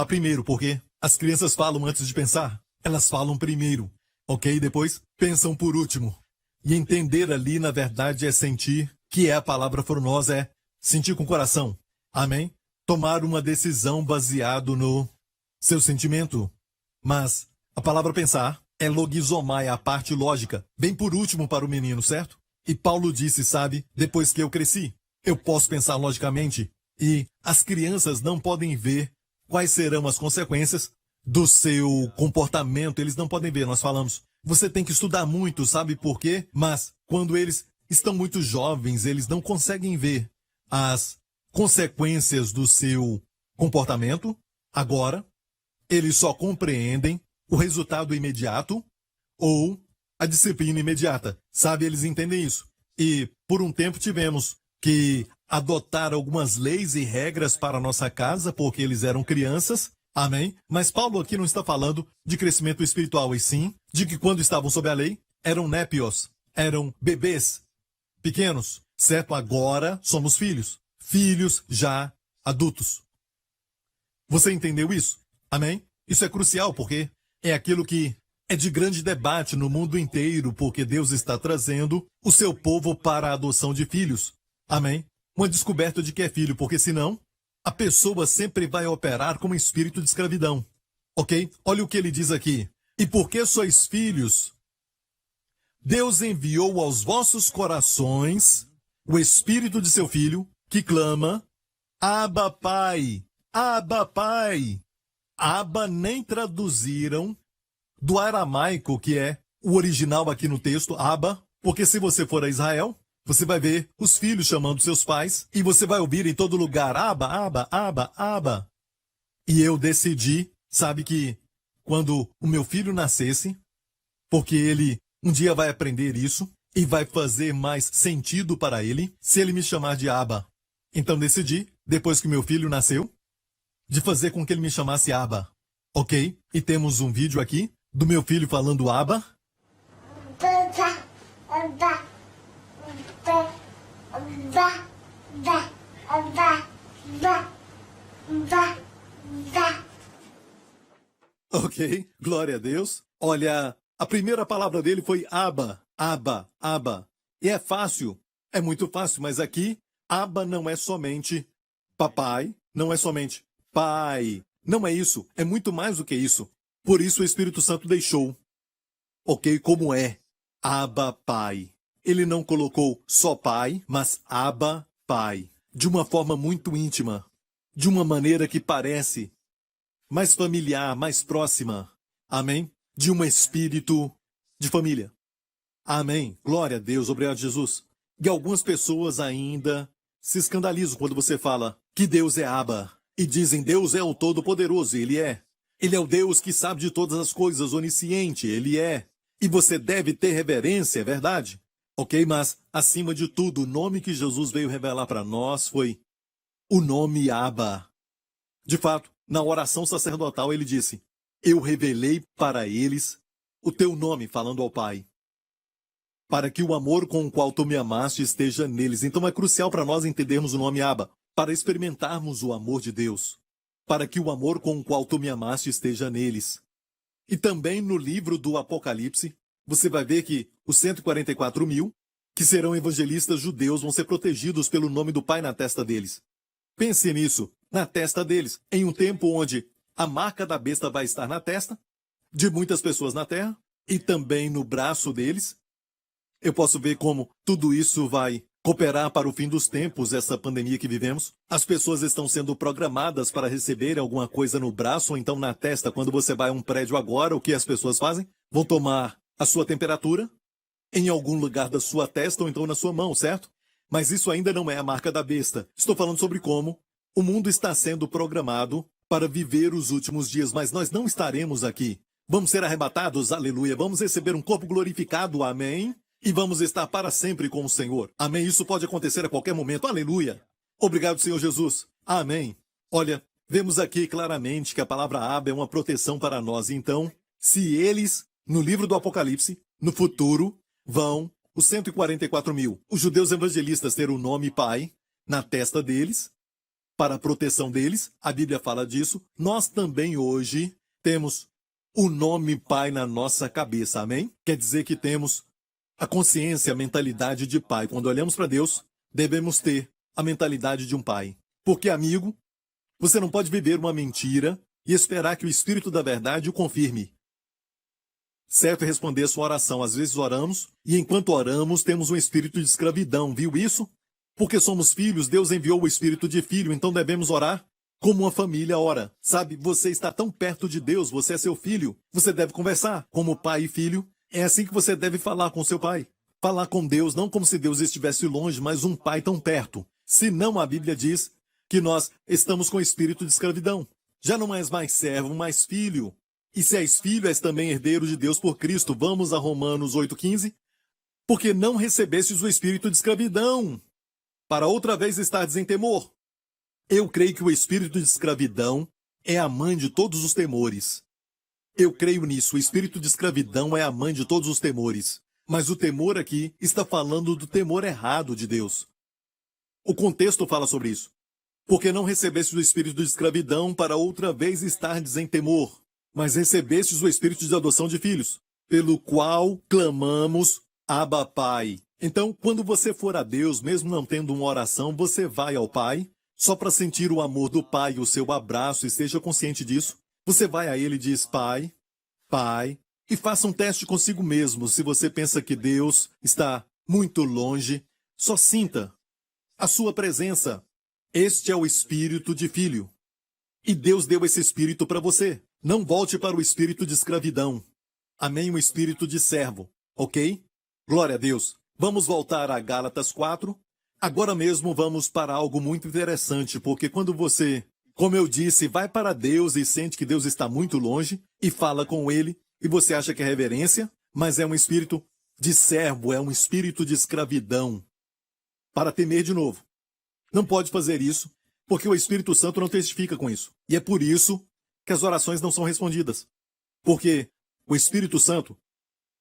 primeiro, porque as crianças falam antes de pensar. Elas falam primeiro, ok? Depois pensam por último. E entender ali, na verdade, é sentir, que é a palavra formosa, é sentir com o coração. Amém? Tomar uma decisão baseado no seu sentimento. Mas a palavra pensar é logizomai, a parte lógica, bem por último para o menino, certo? E Paulo disse, sabe, depois que eu cresci, eu posso pensar logicamente e as crianças não podem ver quais serão as consequências do seu comportamento, eles não podem ver, nós falamos. Você tem que estudar muito, sabe por quê? Mas quando eles estão muito jovens, eles não conseguem ver as consequências do seu comportamento. Agora, eles só compreendem o resultado imediato ou a disciplina imediata. Sabe, eles entendem isso. E por um tempo tivemos que adotar algumas leis e regras para a nossa casa, porque eles eram crianças. Amém? Mas Paulo aqui não está falando de crescimento espiritual, e sim de que quando estavam sob a lei, eram népios, eram bebês pequenos, certo? Agora somos filhos, filhos já adultos. Você entendeu isso? Amém? Isso é crucial porque é aquilo que é de grande debate no mundo inteiro, porque Deus está trazendo o seu povo para a adoção de filhos. Amém? Uma descoberta de que é filho, porque senão a pessoa sempre vai operar como espírito de escravidão. Ok? Olha o que ele diz aqui. E porque sois filhos, Deus enviou aos vossos corações o espírito de seu filho, que clama, Abba, Pai, Abba, Pai. Abba nem traduziram do aramaico, que é o original aqui no texto, Abba, porque se você for a Israel, você vai ver os filhos chamando seus pais e você vai ouvir em todo lugar, Abba, Abba, Abba, Abba. E eu decidi, sabe que quando o meu filho nascesse, porque ele um dia vai aprender isso e vai fazer mais sentido para ele se ele me chamar de Abba. Então decidi, depois que meu filho nasceu, de fazer com que ele me chamasse Abba. Ok? E temos um vídeo aqui do meu filho falando Abba. Ok, glória a Deus. Olha, a primeira palavra dele foi Abba, Abba, Abba. E é fácil, é muito fácil, mas aqui, Abba não é somente papai, não é somente pai. Não é isso, é muito mais do que isso. Por isso o Espírito Santo deixou. Ok, como é? Abba, Pai. Ele não colocou só pai, mas Abba, Pai. De uma forma muito íntima. De uma maneira que parece mais familiar, mais próxima. Amém? De um espírito de família. Amém. Glória a Deus, obrigado Jesus. E algumas pessoas ainda se escandalizam quando você fala que Deus é Abba. E dizem, Deus é o Todo-Poderoso, Ele é. Ele é o Deus que sabe de todas as coisas, onisciente, Ele é. E você deve ter reverência, é verdade? Ok, mas, acima de tudo, o nome que Jesus veio revelar para nós foi o nome Abba. De fato, na oração sacerdotal ele disse, eu revelei para eles o teu nome, falando ao Pai, para que o amor com o qual tu me amaste esteja neles. Então é crucial para nós entendermos o nome Abba, para experimentarmos o amor de Deus, para que o amor com o qual tu me amaste esteja neles. E também no livro do Apocalipse, você vai ver que os 144 mil, que serão evangelistas judeus, vão ser protegidos pelo nome do Pai na testa deles. Pense nisso, na testa deles, em um tempo onde a marca da besta vai estar na testa de muitas pessoas na terra e também no braço deles. Eu posso ver como tudo isso vai cooperar para o fim dos tempos, essa pandemia que vivemos. As pessoas estão sendo programadas para receber alguma coisa no braço ou então na testa. Quando você vai a um prédio agora, o que as pessoas fazem? Vão tomar a sua temperatura em algum lugar da sua testa ou então na sua mão, certo? Mas isso ainda não é a marca da besta. Estou falando sobre como o mundo está sendo programado para viver os últimos dias, mas nós não estaremos aqui. Vamos ser arrebatados, aleluia. Vamos receber um corpo glorificado, amém? E vamos estar para sempre com o Senhor. Amém? Isso pode acontecer a qualquer momento. Aleluia. Obrigado, Senhor Jesus. Amém. Olha, vemos aqui claramente que a palavra Abba é uma proteção para nós. Então, se eles, no livro do Apocalipse, no futuro, vão, os 144 mil, os judeus evangelistas ter o nome Pai na testa deles, para a proteção deles, a Bíblia fala disso. Nós também hoje temos o nome Pai na nossa cabeça. Amém? Quer dizer que temos a consciência, a mentalidade de pai. Quando olhamos para Deus, devemos ter a mentalidade de um pai. Porque, amigo, você não pode viver uma mentira e esperar que o Espírito da verdade o confirme. Certo é responder sua oração. Às vezes oramos, e enquanto oramos temos um espírito de escravidão. Viu isso? Porque somos filhos, Deus enviou o espírito de filho, então devemos orar como uma família ora. Sabe, você está tão perto de Deus, você é seu filho. Você deve conversar como pai e filho. É assim que você deve falar com seu pai. Falar com Deus, não como se Deus estivesse longe, mas um pai tão perto. Senão a Bíblia diz que nós estamos com espírito de escravidão. Já não és mais servo, mais filho. E se és filho, és também herdeiro de Deus por Cristo. Vamos a Romanos 8,15. Porque não recebestes o espírito de escravidão, para outra vez estardes em temor. Eu creio que o espírito de escravidão é a mãe de todos os temores. Eu creio nisso, o espírito de escravidão é a mãe de todos os temores. Mas o temor aqui está falando do temor errado de Deus. O contexto fala sobre isso. Porque não recebestes o espírito de escravidão para outra vez estardes em temor, mas recebestes o espírito de adoção de filhos, pelo qual clamamos, Abba, Pai. Então, quando você for a Deus, mesmo não tendo uma oração, você vai ao Pai, só para sentir o amor do Pai, o seu abraço, e esteja consciente disso. Você vai a Ele e diz, Pai, Pai, e faça um teste consigo mesmo. Se você pensa que Deus está muito longe, só sinta a sua presença. Este é o espírito de filho. E Deus deu esse espírito para você. Não volte para o espírito de escravidão. Amém? O espírito de servo. Ok? Glória a Deus. Vamos voltar a Gálatas 4. Agora mesmo vamos para algo muito interessante, porque quando você, como eu disse, vai para Deus e sente que Deus está muito longe e fala com Ele, e você acha que é reverência, mas é um espírito de servo, é um espírito de escravidão. Para temer de novo. Não pode fazer isso, porque o Espírito Santo não testifica com isso. E é por isso que as orações não são respondidas. Porque o Espírito Santo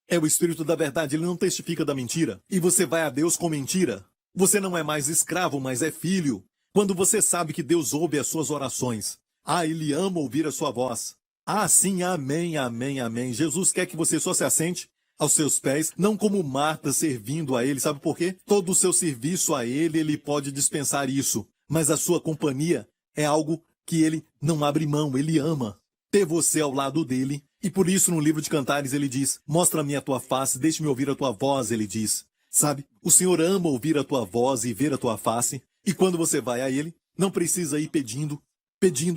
é o Espírito da verdade, ele não testifica da mentira. E você vai a Deus com mentira. Você não é mais escravo, mas é filho. Quando você sabe que Deus ouve as suas orações. Ah, Ele ama ouvir a sua voz. Ah, sim, amém, amém, amém. Jesus quer que você só se assente aos seus pés, não como Marta servindo a Ele. Sabe por quê? Todo o seu serviço a Ele, Ele pode dispensar isso. Mas a sua companhia é algo que Ele não abre mão, Ele ama ter você ao lado dele. E por isso no livro de Cantares ele diz, mostra-me a tua face, deixe-me ouvir a tua voz, ele diz. Sabe, o Senhor ama ouvir a tua voz e ver a tua face. E quando você vai a Ele, não precisa ir pedindo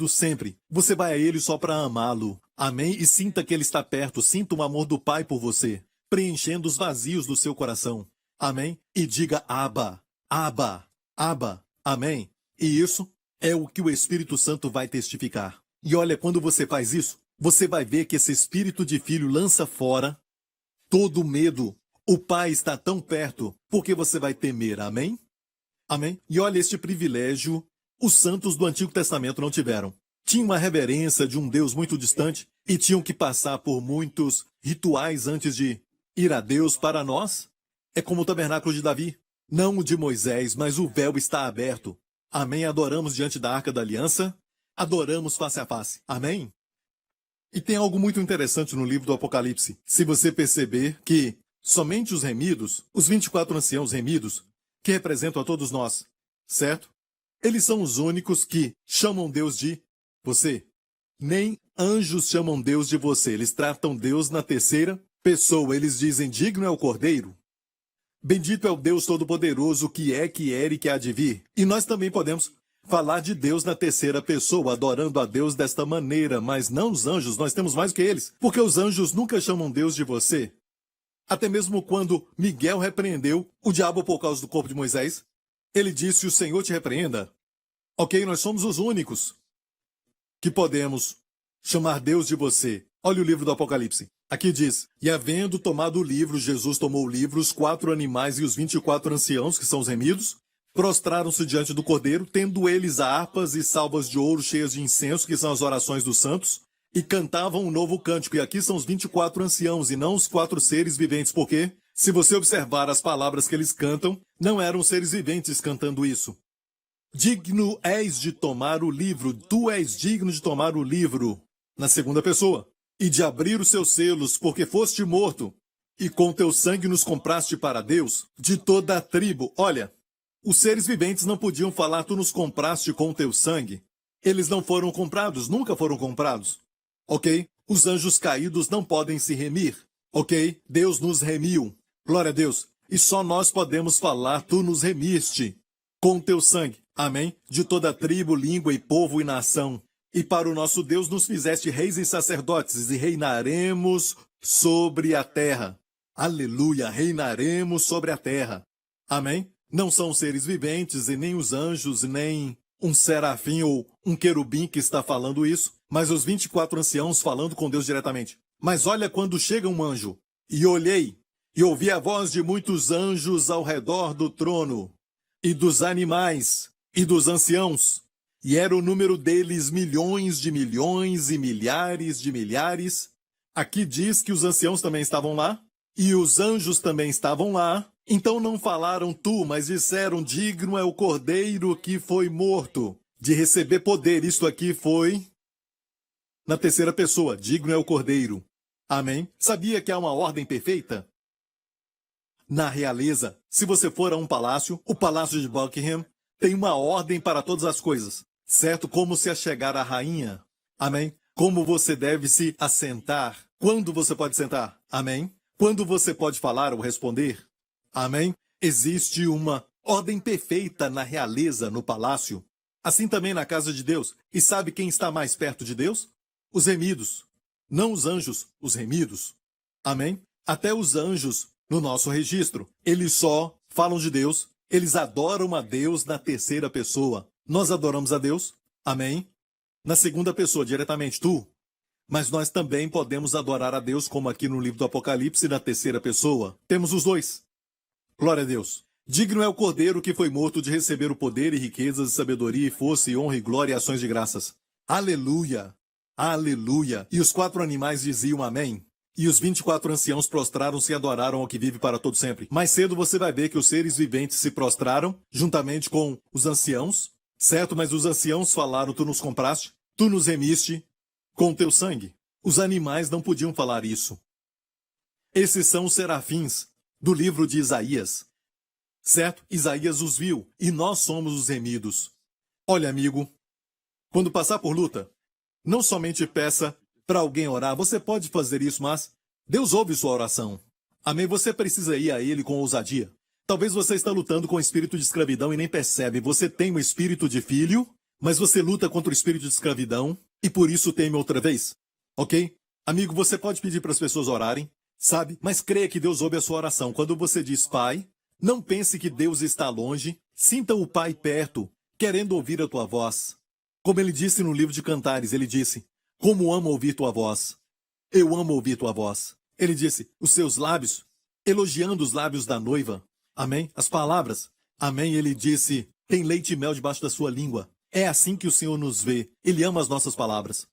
sempre. Você vai a Ele só para amá-lo. Amém? E sinta que Ele está perto, sinta o amor do Pai por você, preenchendo os vazios do seu coração. Amém? E diga Abba, Abba, Abba. Amém? E isso é o que o Espírito Santo vai testificar. E olha, quando você faz isso, você vai ver que esse espírito de filho lança fora todo o medo. O Pai está tão perto, porque você vai temer. Amém? Amém? E olha, este privilégio os santos do Antigo Testamento não tiveram. Tinham uma reverência de um Deus muito distante e tinham que passar por muitos rituais antes de ir a Deus. Para nós, é como o tabernáculo de Davi. Não o de Moisés, mas o véu está aberto. Amém? Adoramos diante da Arca da Aliança. Adoramos face a face. Amém? E tem algo muito interessante no livro do Apocalipse. Se você perceber que somente os remidos, os 24 anciãos remidos, que representam a todos nós, certo? Eles são os únicos que chamam Deus de você. Nem anjos chamam Deus de você. Eles tratam Deus na terceira pessoa. Eles dizem, digno é o Cordeiro. Bendito é o Deus Todo-Poderoso que é, que era e que há de vir. E nós também podemos falar de Deus na terceira pessoa, adorando a Deus desta maneira, mas não os anjos, nós temos mais do que eles. Porque os anjos nunca chamam Deus de você. Até mesmo quando Miguel repreendeu o diabo por causa do corpo de Moisés, ele disse, o Senhor te repreenda. Ok, nós somos os únicos que podemos chamar Deus de você. Olha o livro do Apocalipse. Aqui diz, e havendo tomado o livro, Jesus tomou o livro, os 4 animais e os 24 anciãos, que são os remidos, prostraram-se diante do Cordeiro, tendo eles harpas e salvas de ouro cheias de incenso, que são as orações dos santos, e cantavam um novo cântico. E aqui são os 24 anciãos, e não os 4 seres viventes, porque, se você observar as palavras que eles cantam, não eram seres viventes cantando isso. Digno és de tomar o livro, tu és digno de tomar o livro, na segunda pessoa, e de abrir os seus selos, porque foste morto, e com teu sangue nos compraste para Deus, de toda a tribo. Olha, os seres viventes não podiam falar, tu nos compraste com teu sangue. Eles não foram comprados, nunca foram comprados. Ok? Os anjos caídos não podem se remir. Ok? Deus nos remiu. Glória a Deus. E só nós podemos falar, tu nos remiste com teu sangue. Amém? De toda tribo, língua e povo e nação. E para o nosso Deus nos fizeste reis e sacerdotes, e reinaremos sobre a terra. Aleluia, reinaremos sobre a terra. Amém? Não são seres viventes, e nem os anjos, nem um serafim ou um querubim que está falando isso, mas os 24 anciãos falando com Deus diretamente. Mas olha quando chega um anjo. E olhei, e ouvi a voz de muitos anjos ao redor do trono, e dos animais, e dos anciãos. E era o número deles milhões de milhões e milhares de milhares. Aqui diz que os anciãos também estavam lá, e os anjos também estavam lá. Então não falaram tu, mas disseram, digno é o cordeiro que foi morto de receber poder. Isto aqui foi na terceira pessoa, digno é o cordeiro. Amém? Sabia que há uma ordem perfeita? Na realeza, se você for a um palácio, o palácio de Buckingham tem uma ordem para todas as coisas. Certo? Como se achegar à rainha. Amém? Como você deve se assentar. Quando você pode sentar. Amém? Quando você pode falar ou responder. Amém? Existe uma ordem perfeita na realeza, no palácio. Assim também na casa de Deus. E sabe quem está mais perto de Deus? Os remidos. Não os anjos, os remidos. Amém? Até os anjos, no nosso registro, eles só falam de Deus, eles adoram a Deus na terceira pessoa. Nós adoramos a Deus, amém? Na segunda pessoa, diretamente, tu. Mas nós também podemos adorar a Deus, como aqui no livro do Apocalipse, na terceira pessoa. Temos os dois. Glória a Deus. Digno é o cordeiro que foi morto de receber o poder e riquezas, e sabedoria, e força, e honra, e glória, e ações de graças. Aleluia! Aleluia! E os 4 animais diziam amém. E os 24 anciãos prostraram-se e adoraram ao que vive para todo sempre. Mais cedo você vai ver que os seres viventes se prostraram, juntamente com os anciãos. Certo, mas os anciãos falaram, tu nos compraste, tu nos remiste com teu sangue. Os animais não podiam falar isso. Esses são os serafins do livro de Isaías. Certo? Isaías os viu, e nós somos os remidos. Olha, amigo, quando passar por luta, não somente peça para alguém orar, você pode fazer isso, mas Deus ouve sua oração. Amém? Você precisa ir a Ele com ousadia. Talvez você está lutando com o espírito de escravidão e nem percebe. Você tem o espírito de filho, mas você luta contra o espírito de escravidão e por isso teme outra vez. Ok? Amigo, você pode pedir para as pessoas orarem, sabe? Mas creia que Deus ouve a sua oração. Quando você diz Pai, não pense que Deus está longe. Sinta o Pai perto, querendo ouvir a tua voz. Como ele disse no livro de Cantares, ele disse, como amo ouvir tua voz. Eu amo ouvir tua voz. Ele disse, os seus lábios, elogiando os lábios da noiva. Amém? As palavras. Amém? Ele disse, tem leite e mel debaixo da sua língua. É assim que o Senhor nos vê. Ele ama as nossas palavras.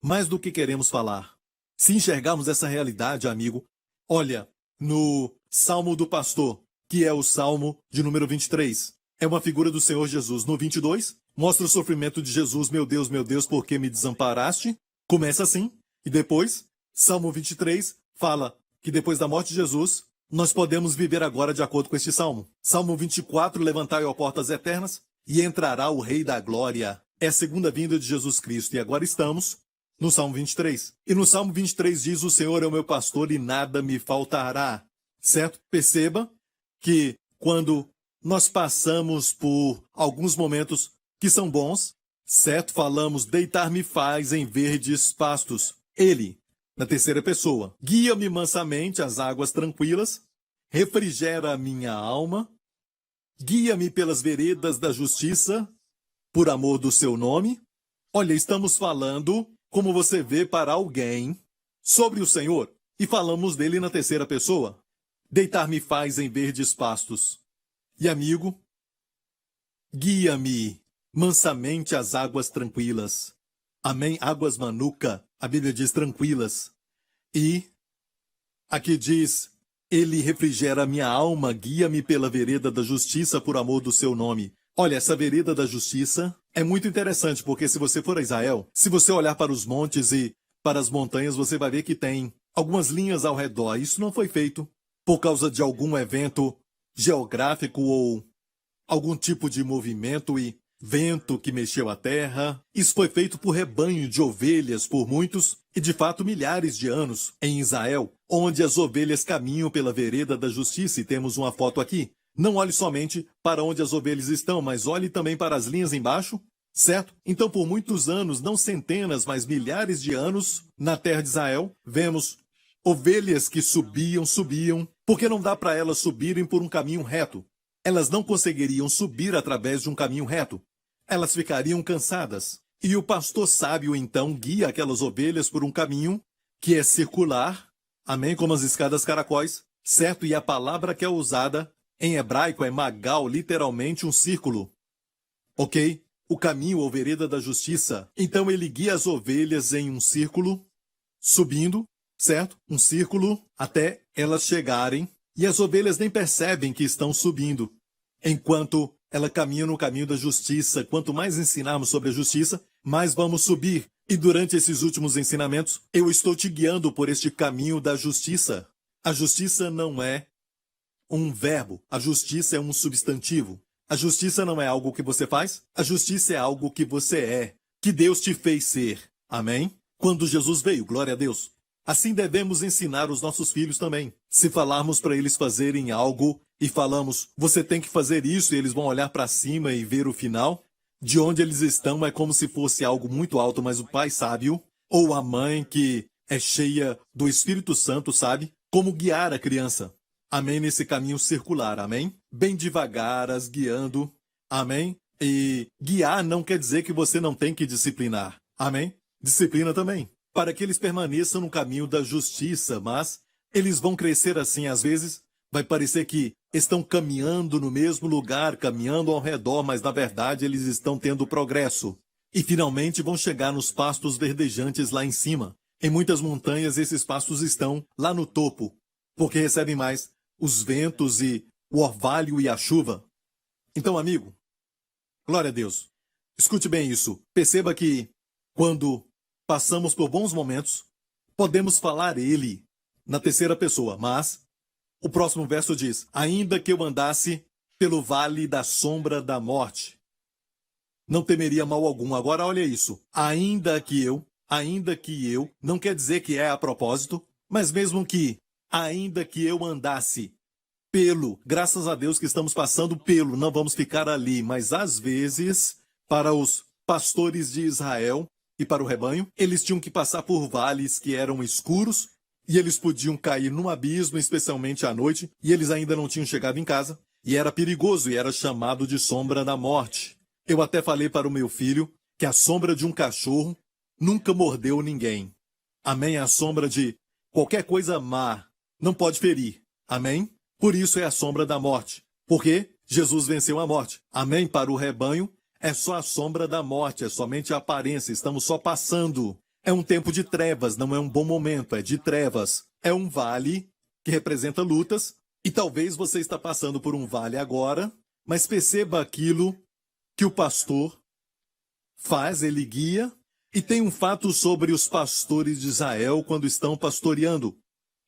Mais do que queremos falar. Se enxergarmos essa realidade, amigo, olha, no Salmo do Pastor, que é o Salmo de número 23, é uma figura do Senhor Jesus. No 22, mostra o sofrimento de Jesus. Meu Deus, por que me desamparaste? Começa assim. E depois, Salmo 23, fala que depois da morte de Jesus, nós podemos viver agora de acordo com este salmo. Salmo 24, levantai, ó portas eternas, e entrará o Rei da Glória. É a segunda vinda de Jesus Cristo. E agora estamos no Salmo 23. E no Salmo 23 diz, o Senhor é o meu pastor e nada me faltará. Certo? Perceba que quando nós passamos por alguns momentos que são bons, certo? Falamos, deitar-me faz em verdes pastos. Ele, na terceira pessoa, guia-me mansamente às águas tranquilas, refrigera a minha alma, guia-me pelas veredas da justiça, por amor do seu nome. Olha, estamos falando, como você vê, para alguém, sobre o Senhor, e falamos dele na terceira pessoa. Deitar-me faz em verdes pastos. E amigo, guia-me mansamente às águas tranquilas. Amém? Águas manuca, a Bíblia diz tranquilas. E aqui diz, ele refrigera a minha alma, guia-me pela vereda da justiça por amor do seu nome. Olha, essa vereda da justiça é muito interessante, porque se você for a Israel, se você olhar para os montes e para as montanhas, você vai ver que tem algumas linhas ao redor. Isso não foi feito por causa de algum evento geográfico ou algum tipo de movimento, e vento que mexeu a terra. Isso foi feito por rebanho de ovelhas por muitos e de fato milhares de anos em Israel, onde as ovelhas caminham pela vereda da justiça, e temos uma foto aqui. Não olhe somente para onde as ovelhas estão, mas olhe também para as linhas embaixo, certo? Então, por muitos anos, não centenas, mas milhares de anos, na terra de Israel, vemos ovelhas que subiam, porque não dá para elas subirem por um caminho reto. Elas não conseguiriam subir através de um caminho reto. Elas ficariam cansadas. E o pastor sábio, então, guia aquelas ovelhas por um caminho que é circular, amém? Como as escadas caracóis, certo? E a palavra que é usada em hebraico é magal, literalmente um círculo. Ok? O caminho ou vereda da justiça. Então ele guia as ovelhas em um círculo, subindo, certo? Um círculo até elas chegarem. E as ovelhas nem percebem que estão subindo. Enquanto ela caminha no caminho da justiça, quanto mais ensinarmos sobre a justiça, mais vamos subir. E durante esses últimos ensinamentos, eu estou te guiando por este caminho da justiça. A justiça não é um verbo, a justiça é um substantivo. A justiça não é algo que você faz, a justiça é algo que você é, que Deus te fez ser. Amém? Quando Jesus veio, glória a Deus. Assim devemos ensinar os nossos filhos também. Se falarmos para eles fazerem algo e falamos, você tem que fazer isso, e eles vão olhar para cima e ver o final, de onde eles estão é como se fosse algo muito alto, mas o pai sábio, ou a mãe que é cheia do Espírito Santo, sabe como guiar a criança. Amém? Nesse caminho circular, amém? Bem devagar, as guiando, amém? E guiar não quer dizer que você não tem que disciplinar, amém? Disciplina também, para que eles permaneçam no caminho da justiça, mas eles vão crescer assim, às vezes vai parecer que estão caminhando no mesmo lugar, caminhando ao redor, mas na verdade eles estão tendo progresso. E finalmente vão chegar nos pastos verdejantes lá em cima. Em muitas montanhas esses pastos estão lá no topo, porque recebem mais os ventos e o orvalho e a chuva. Então, amigo, glória a Deus. Escute bem isso. Perceba que quando passamos por bons momentos, podemos falar ele na terceira pessoa, mas o próximo verso diz, ainda que eu andasse pelo vale da sombra da morte, não temeria mal algum. Agora olha isso. Ainda que eu, não quer dizer que é a propósito, mas mesmo que, ainda que eu andasse pelo, graças a Deus que estamos passando pelo, não vamos ficar ali, mas às vezes, para os pastores de Israel e para o rebanho, eles tinham que passar por vales que eram escuros, e eles podiam cair num abismo, especialmente à noite, e eles ainda não tinham chegado em casa, e era perigoso, e era chamado de sombra da morte. Eu até falei para o meu filho que a sombra de um cachorro nunca mordeu ninguém. Amém? A sombra de qualquer coisa má não pode ferir. Amém? Por isso é a sombra da morte. Porque Jesus venceu a morte. Amém? Para o rebanho, é só a sombra da morte, é somente a aparência, estamos só passando. É um tempo de trevas, não é um bom momento, é de trevas. É um vale que representa lutas, e talvez você está passando por um vale agora, mas perceba aquilo que o pastor faz, ele guia, e tem um fato sobre os pastores de Israel quando estão pastoreando.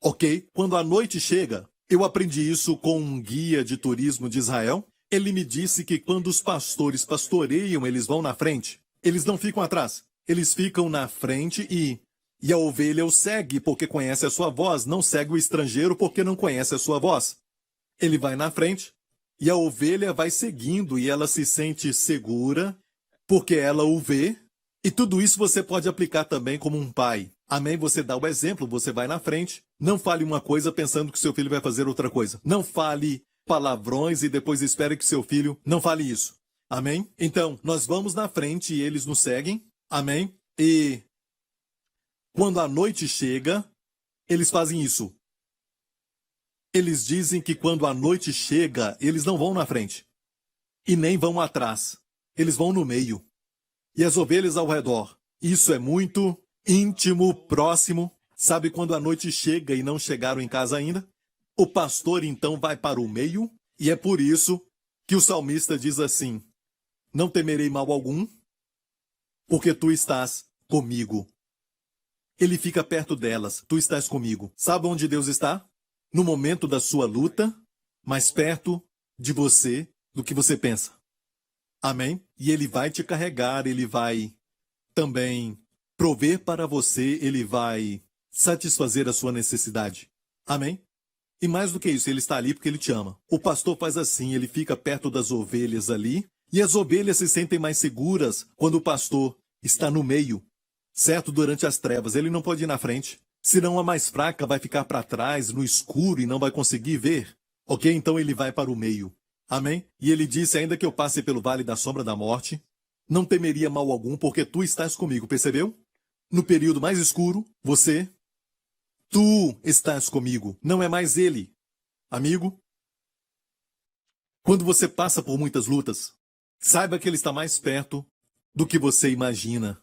Ok? Quando a noite chega, eu aprendi isso com um guia de turismo de Israel. Ele me disse que quando os pastores pastoreiam, eles vão na frente. Eles não ficam atrás. Eles ficam na frente e a ovelha o segue porque conhece a sua voz, não segue o estrangeiro porque não conhece a sua voz. Ele vai na frente e a ovelha vai seguindo e ela se sente segura porque ela o vê. E tudo isso você pode aplicar também como um pai. Amém? Você dá o exemplo, você vai na frente. Não fale uma coisa pensando que seu filho vai fazer outra coisa. Não fale palavrões e depois espere que seu filho não fale isso. Amém? Então, nós vamos na frente e eles nos seguem. Amém? E quando a noite chega, eles fazem isso. Eles dizem que quando a noite chega, eles não vão na frente. E nem vão atrás. Eles vão no meio. E as ovelhas ao redor. Isso é muito íntimo, próximo. Sabe quando a noite chega e não chegaram em casa ainda? O pastor então vai para o meio, e é por isso que o salmista diz assim, não temerei mal algum, porque tu estás comigo. Ele fica perto delas, tu estás comigo. Sabe onde Deus está? No momento da sua luta, mais perto de você do que você pensa. Amém? E ele vai te carregar, ele vai também prover para você, ele vai satisfazer a sua necessidade. Amém? E mais do que isso, ele está ali porque ele te ama. O pastor faz assim, ele fica perto das ovelhas ali, e as ovelhas se sentem mais seguras quando o pastor está no meio, certo? Durante as trevas, ele não pode ir na frente. Senão a mais fraca vai ficar para trás, no escuro, e não vai conseguir ver. Ok? Então ele vai para o meio. Amém? E ele disse, ainda que eu passe pelo vale da sombra da morte, não temeria mal algum, porque tu estás comigo. Percebeu? No período mais escuro, tu estás comigo. Não é mais ele. Amigo, quando você passa por muitas lutas, saiba que ele está mais perto do que você imagina.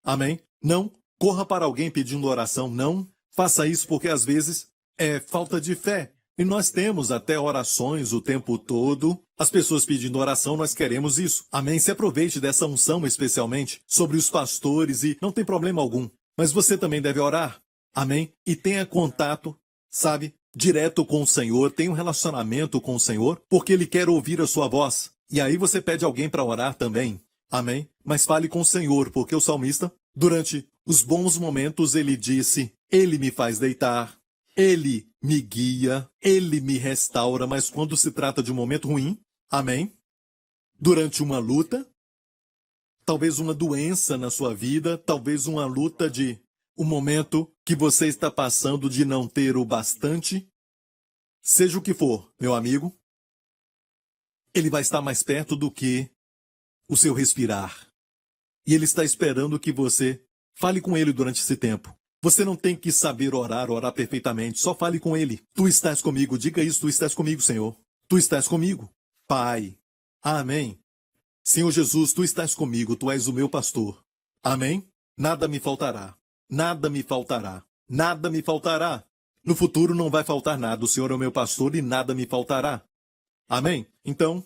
Amém? Não corra para alguém pedindo oração. Não faça isso, porque às vezes é falta de fé. E nós temos até orações o tempo todo. As pessoas pedindo oração, nós queremos isso. Amém? Se aproveite dessa unção especialmente sobre os pastores e não tem problema algum. Mas você também deve orar. Amém? E tenha contato, sabe, direto com o Senhor. Tenha um relacionamento com o Senhor, porque Ele quer ouvir a sua voz. E aí você pede alguém para orar também. Amém? Mas fale com o Senhor, porque o salmista, durante os bons momentos, ele disse, Ele me faz deitar, Ele me guia, Ele me restaura, mas quando se trata de um momento ruim, amém? Durante uma luta, talvez uma doença na sua vida, talvez uma luta de um momento que você está passando de não ter o bastante, seja o que for, meu amigo, Ele vai estar mais perto do que o seu respirar. E Ele está esperando que você fale com Ele durante esse tempo. Você não tem que saber orar perfeitamente. Só fale com Ele. Tu estás comigo. Diga isso. Tu estás comigo, Senhor. Tu estás comigo. Pai. Amém. Senhor Jesus, Tu estás comigo. Tu és o meu pastor. Amém. Nada me faltará. Nada me faltará. Nada me faltará. No futuro não vai faltar nada. O Senhor é o meu pastor e nada me faltará. Amém? Então,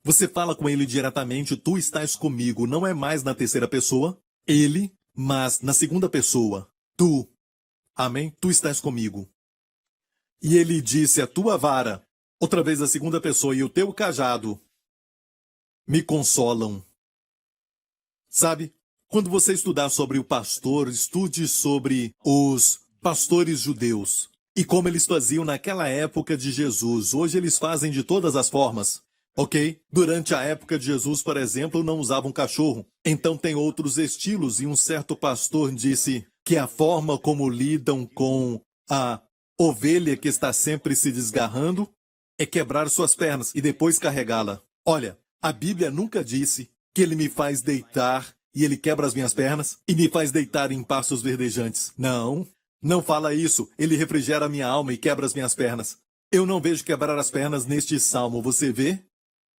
você fala com Ele diretamente. Tu estás comigo. Não é mais na terceira pessoa. Ele, mas na segunda pessoa, tu. Amém? Tu estás comigo. E ele disse, a tua vara, outra vez a segunda pessoa, e o teu cajado me consolam. Sabe, quando você estudar sobre o pastor, estude sobre os pastores judeus e como eles faziam naquela época de Jesus. Hoje eles fazem de todas as formas. Ok? Durante a época de Jesus, por exemplo, não usavam cachorro. Então tem outros estilos, e um certo pastor disse que a forma como lidam com a ovelha que está sempre se desgarrando é quebrar suas pernas e depois carregá-la. Olha, a Bíblia nunca disse que Ele me faz deitar e Ele quebra as minhas pernas e me faz deitar em pastos verdejantes. Não, não fala isso. Ele refrigera a minha alma e quebra as minhas pernas. Eu não vejo quebrar as pernas neste salmo, você vê?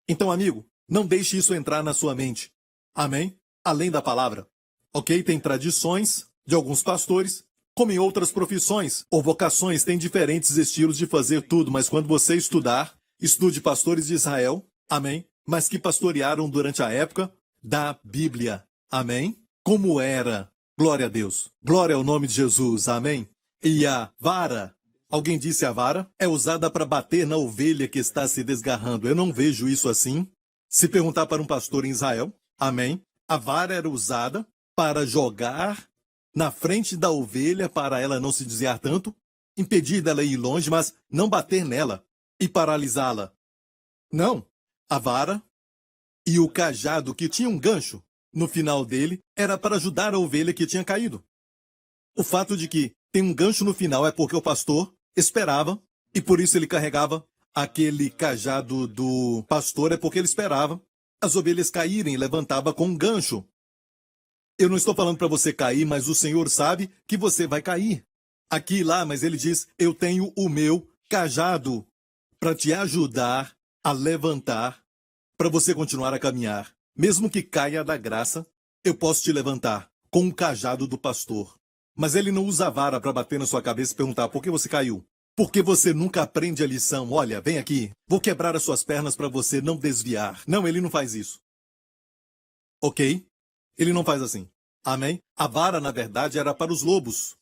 Então, amigo, não deixe isso entrar na sua mente. Amém? Além da palavra. Ok? Tem tradições de alguns pastores, como em outras profissões ou vocações, tem diferentes estilos de fazer tudo, mas quando você estudar, estude pastores de Israel, amém? Mas que pastorearam durante a época da Bíblia. Amém? Como era? Glória a Deus. Glória ao nome de Jesus. Amém? E a vara, alguém disse a vara, é usada para bater na ovelha que está se desgarrando. Eu não vejo isso assim. Se perguntar para um pastor em Israel, amém, a vara era usada para jogar na frente da ovelha para ela não se desviar tanto, impedir dela ir longe, mas não bater nela e paralisá-la. Não. A vara e o cajado, que tinha um gancho no final dele, era para ajudar a ovelha que tinha caído. O fato de que tem um gancho no final é porque o pastor esperava, e por isso ele carregava aquele cajado do pastor, é porque ele esperava as ovelhas caírem e levantava com um gancho. Eu não estou falando para você cair, mas o Senhor sabe que você vai cair. Aqui e lá, mas ele diz, eu tenho o meu cajado para te ajudar a levantar, para você continuar a caminhar. Mesmo que caia da graça, eu posso te levantar com o cajado do pastor. Mas ele não usa a vara para bater na sua cabeça e perguntar por que você caiu. Porque você nunca aprende a lição. Olha, vem aqui, vou quebrar as suas pernas para você não desviar. Não, ele não faz isso. Ok? Ele não faz assim. Amém? A vara, na verdade, era para os lobos.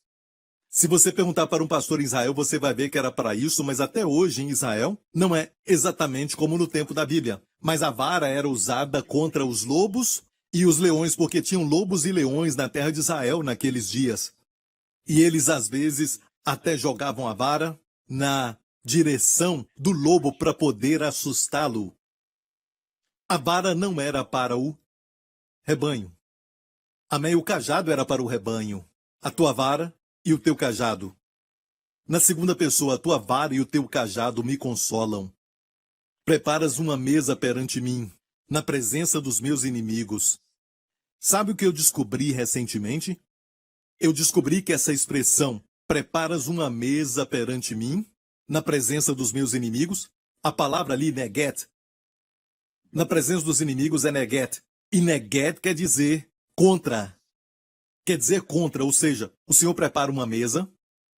Se você perguntar para um pastor em Israel, você vai ver que era para isso, mas até hoje em Israel não é exatamente como no tempo da Bíblia. Mas a vara era usada contra os lobos e os leões, porque tinham lobos e leões na terra de Israel naqueles dias. E eles, às vezes, até jogavam a vara na direção do lobo para poder assustá-lo. A vara não era para o rebanho. Amém? O cajado era para o rebanho. A tua vara e o teu cajado. Na segunda pessoa, a tua vara e o teu cajado me consolam. Preparas uma mesa perante mim, na presença dos meus inimigos. Sabe o que eu descobri recentemente? Eu descobri que essa expressão, preparas uma mesa perante mim, na presença dos meus inimigos, a palavra ali, neget, na presença dos inimigos é neget. E neget quer dizer contra. Quer dizer contra, ou seja, o Senhor prepara uma mesa,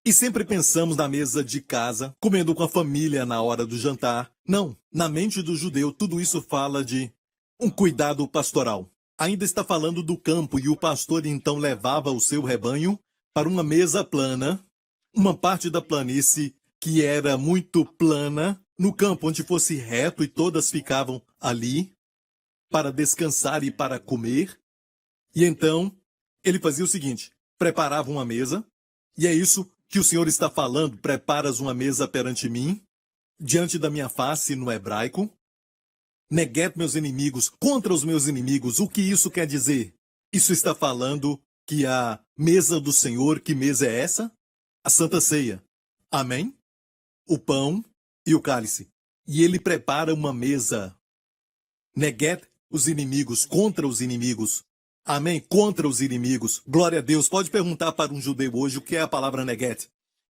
e sempre pensamos na mesa de casa, comendo com a família na hora do jantar. Não, na mente do judeu, tudo isso fala de um cuidado pastoral. Ainda está falando do campo, e o pastor então levava o seu rebanho para uma mesa plana, uma parte da planície que era muito plana, no campo onde fosse reto e todas ficavam ali para descansar e para comer. E então ele fazia o seguinte, preparava uma mesa, e é isso que o Senhor está falando, preparas uma mesa perante mim, diante da minha face no hebraico. Neguet meus inimigos, contra os meus inimigos. O que isso quer dizer? Isso está falando que a mesa do Senhor, que mesa é essa? A Santa Ceia. Amém? O pão e o cálice. E ele prepara uma mesa. Neguet os inimigos, contra os inimigos. Amém? Contra os inimigos. Glória a Deus. Pode perguntar para um judeu hoje o que é a palavra neguet.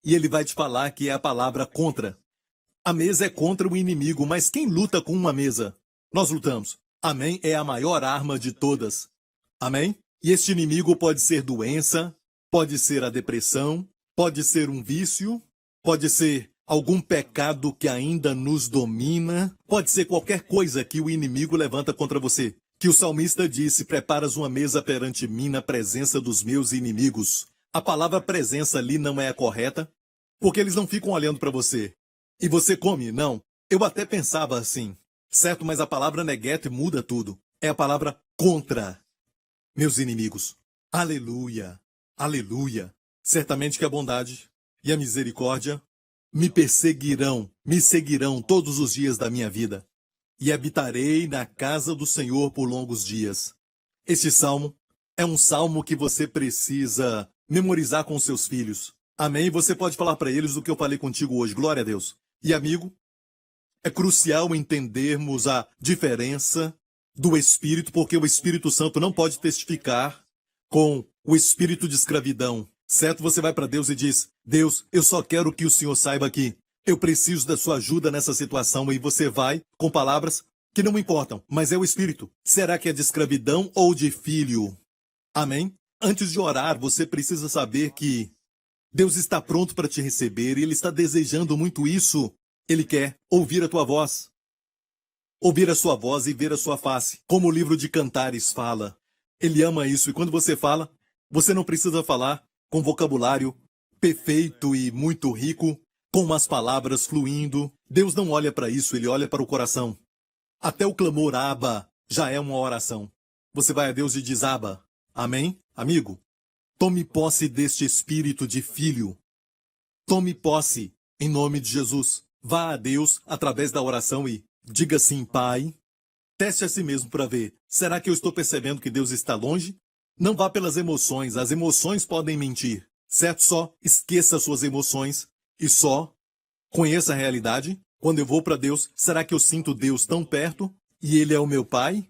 E ele vai te falar que é a palavra contra. A mesa é contra o inimigo, mas quem luta com uma mesa? Nós lutamos. Amém? É a maior arma de todas. Amém? E este inimigo pode ser doença, pode ser a depressão, pode ser um vício, pode ser algum pecado que ainda nos domina, pode ser qualquer coisa que o inimigo levanta contra você. Que o salmista disse, preparas uma mesa perante mim na presença dos meus inimigos. A palavra presença ali não é a correta, porque eles não ficam olhando para você. E você come? Não. Eu até pensava assim. Certo, mas a palavra neguete muda tudo. É a palavra contra meus inimigos. Aleluia. Aleluia. Certamente que a bondade e a misericórdia me seguirão todos os dias da minha vida. E habitarei na casa do Senhor por longos dias. Este salmo é um salmo que você precisa memorizar com seus filhos. Amém? Você pode falar para eles o que eu falei contigo hoje. Glória a Deus. E amigo, é crucial entendermos a diferença do Espírito, porque o Espírito Santo não pode testificar com o espírito de escravidão. Certo? Você vai para Deus e diz, Deus, eu só quero que o Senhor saiba que eu preciso da sua ajuda nessa situação. E você vai com palavras que não importam, mas é o Espírito. Será que é de escravidão ou de filho? Amém? Antes de orar, você precisa saber que Deus está pronto para te receber e Ele está desejando muito isso. Ele quer ouvir a tua voz. Ouvir a sua voz e ver a sua face. Como o livro de Cantares fala. Ele ama isso e quando você fala, você não precisa falar com vocabulário perfeito e muito rico, com as palavras fluindo. Deus não olha para isso, Ele olha para o coração. Até o clamor Abba já é uma oração. Você vai a Deus e diz Abba. Amém? Amigo, tome posse deste espírito de filho. Tome posse em nome de Jesus. Vá a Deus através da oração e diga assim, Pai. Teste a si mesmo para ver. Será que eu estou percebendo que Deus está longe? Não vá pelas emoções. As emoções podem mentir. Certo? Só esqueça suas emoções e só conheça a realidade. Quando eu vou para Deus, será que eu sinto Deus tão perto e Ele é o meu Pai?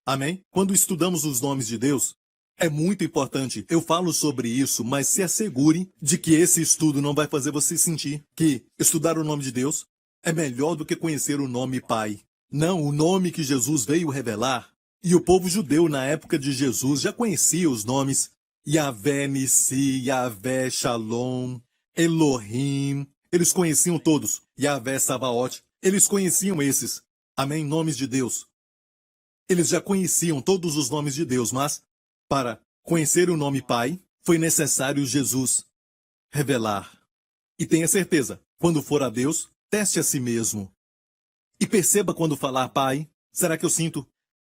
Amém? Quando estudamos os nomes de Deus, é muito importante. Eu falo sobre isso, mas se assegure de que esse estudo não vai fazer você sentir que estudar o nome de Deus é melhor do que conhecer o nome Pai. Não, o nome que Jesus veio revelar. E o povo judeu na época de Jesus já conhecia os nomes Yahvé Nissi, Yahvé Shalom, Elohim. Eles conheciam todos. Yahvé Sabaoth. Eles conheciam esses. Amém? Nomes de Deus. Eles já conheciam todos os nomes de Deus, mas para conhecer o nome Pai, foi necessário Jesus revelar. E tenha certeza, quando for a Deus, teste a si mesmo. E perceba quando falar Pai, Será que eu sinto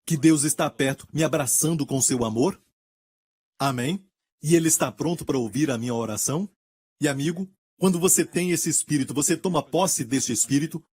que Deus está perto, me abraçando com seu amor? Amém? E Ele está pronto para ouvir a minha oração? E amigo, quando você tem esse Espírito, você toma posse desse Espírito,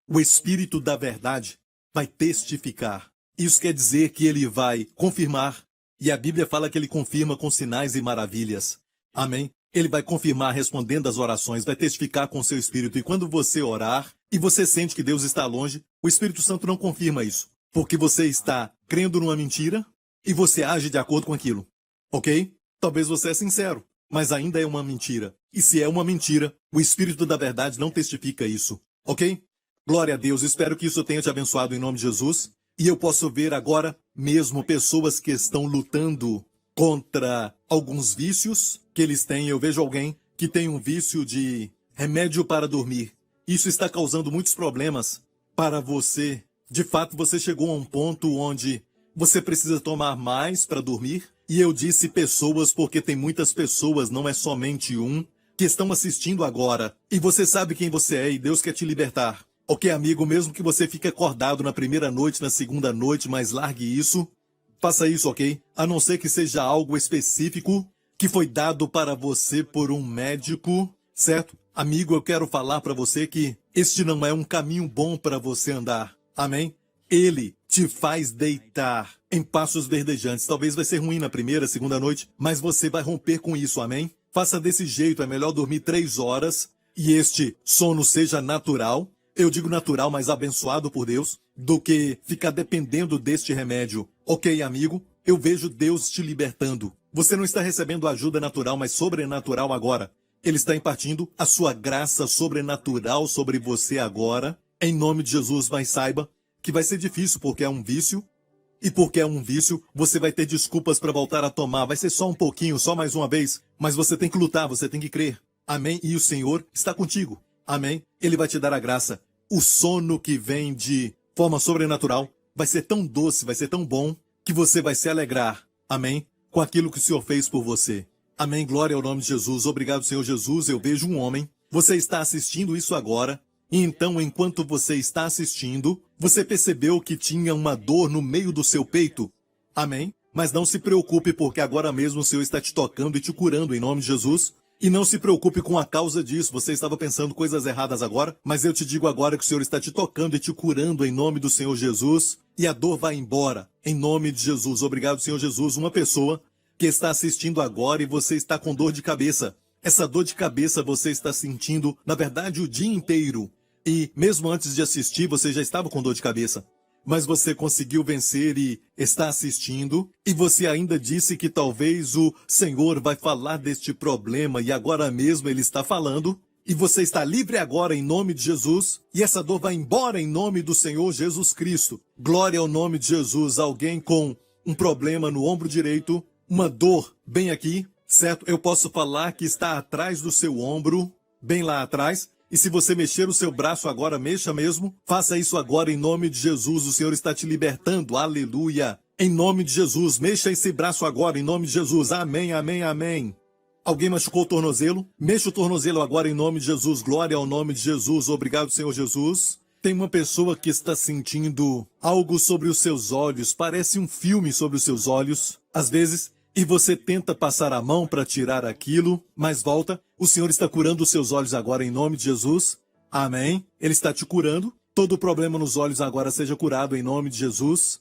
o Espírito da verdade vai testificar. Isso quer dizer que ele vai confirmar, e a Bíblia fala que ele confirma com sinais e maravilhas. Amém? Ele vai confirmar respondendo às orações, vai testificar com seu Espírito. E quando você orar e você sente que Deus está longe, o Espírito Santo não confirma isso, porque você está crendo numa mentira e você age de acordo com aquilo. Ok? Talvez você é sincero, mas ainda é uma mentira. E se é uma mentira, o Espírito da verdade não testifica isso. Ok? Glória a Deus, espero que isso tenha te abençoado em nome de Jesus. E eu posso ver agora mesmo pessoas que estão lutando contra alguns vícios que eles têm. Eu vejo alguém que tem um vício de remédio para dormir. Isso está causando muitos problemas para você. De fato, você chegou a um ponto onde você precisa tomar mais para dormir. E eu disse pessoas porque tem muitas pessoas, não é somente um, que estão assistindo agora. E você sabe quem você é e Deus quer te libertar. Ok, amigo, mesmo que você fique acordado na primeira noite, na segunda noite, mas largue isso. Faça isso, ok? A não ser que seja algo específico que foi dado para você por um médico, certo? Amigo, eu quero falar para você que este não é um caminho bom para você andar. Amém? Ele te faz deitar em passos verdejantes. Talvez vai ser ruim na primeira, segunda noite, mas você vai romper com isso, amém? Faça desse jeito, é melhor dormir 3 horas e este sono seja natural. Eu digo natural, mas abençoado por Deus, do que ficar dependendo deste remédio. Ok, amigo, eu vejo Deus te libertando. Você não está recebendo ajuda natural, mas sobrenatural agora. Ele está impartindo a sua graça sobrenatural sobre você agora, em nome de Jesus, mas saiba que vai ser difícil porque é um vício, e porque é um vício, você vai ter desculpas para voltar a tomar. Vai ser só um pouquinho, só mais uma vez, mas você tem que lutar, você tem que crer. Amém? E o Senhor está contigo. Amém? Ele vai te dar a graça. O sono que vem de forma sobrenatural vai ser tão doce, vai ser tão bom, que você vai se alegrar. Amém? Com aquilo que o Senhor fez por você. Amém? Glória ao nome de Jesus. Obrigado, Senhor Jesus. Eu vejo um homem. Você está assistindo isso agora. E então, enquanto você está assistindo, você percebeu que tinha uma dor no meio do seu peito. Amém? Mas não se preocupe, porque agora mesmo o Senhor está te tocando e te curando em nome de Jesus. E não se preocupe com a causa disso. Você estava pensando coisas erradas agora, mas eu te digo agora que o Senhor está te tocando e te curando em nome do Senhor Jesus. E a dor vai embora em nome de Jesus. Obrigado, Senhor Jesus. Uma pessoa que está assistindo agora e você está com dor de cabeça. Essa dor de cabeça você está sentindo, na verdade, o dia inteiro. E mesmo antes de assistir, você já estava com dor de cabeça. Mas você conseguiu vencer e está assistindo, e você ainda disse que talvez o Senhor vai falar deste problema, e agora mesmo Ele está falando, e você está livre agora em nome de Jesus, e essa dor vai embora em nome do Senhor Jesus Cristo. Glória ao nome de Jesus. Alguém com um problema no ombro direito, uma dor bem aqui, certo? Eu posso falar que está atrás do seu ombro, bem lá atrás. E se você mexer o seu braço agora, mexa mesmo. Faça isso agora em nome de Jesus. O Senhor está te libertando. Aleluia. Em nome de Jesus. Mexa esse braço agora em nome de Jesus. Amém, amém, amém. Alguém machucou o tornozelo? Mexa o tornozelo agora em nome de Jesus. Glória ao nome de Jesus. Obrigado, Senhor Jesus. Tem uma pessoa que está sentindo algo sobre os seus olhos. Parece um filme sobre os seus olhos. Às vezes... E você tenta passar a mão para tirar aquilo, mas volta. O Senhor está curando os seus olhos agora em nome de Jesus. Amém. Ele está te curando. Todo problema nos olhos agora seja curado em nome de Jesus.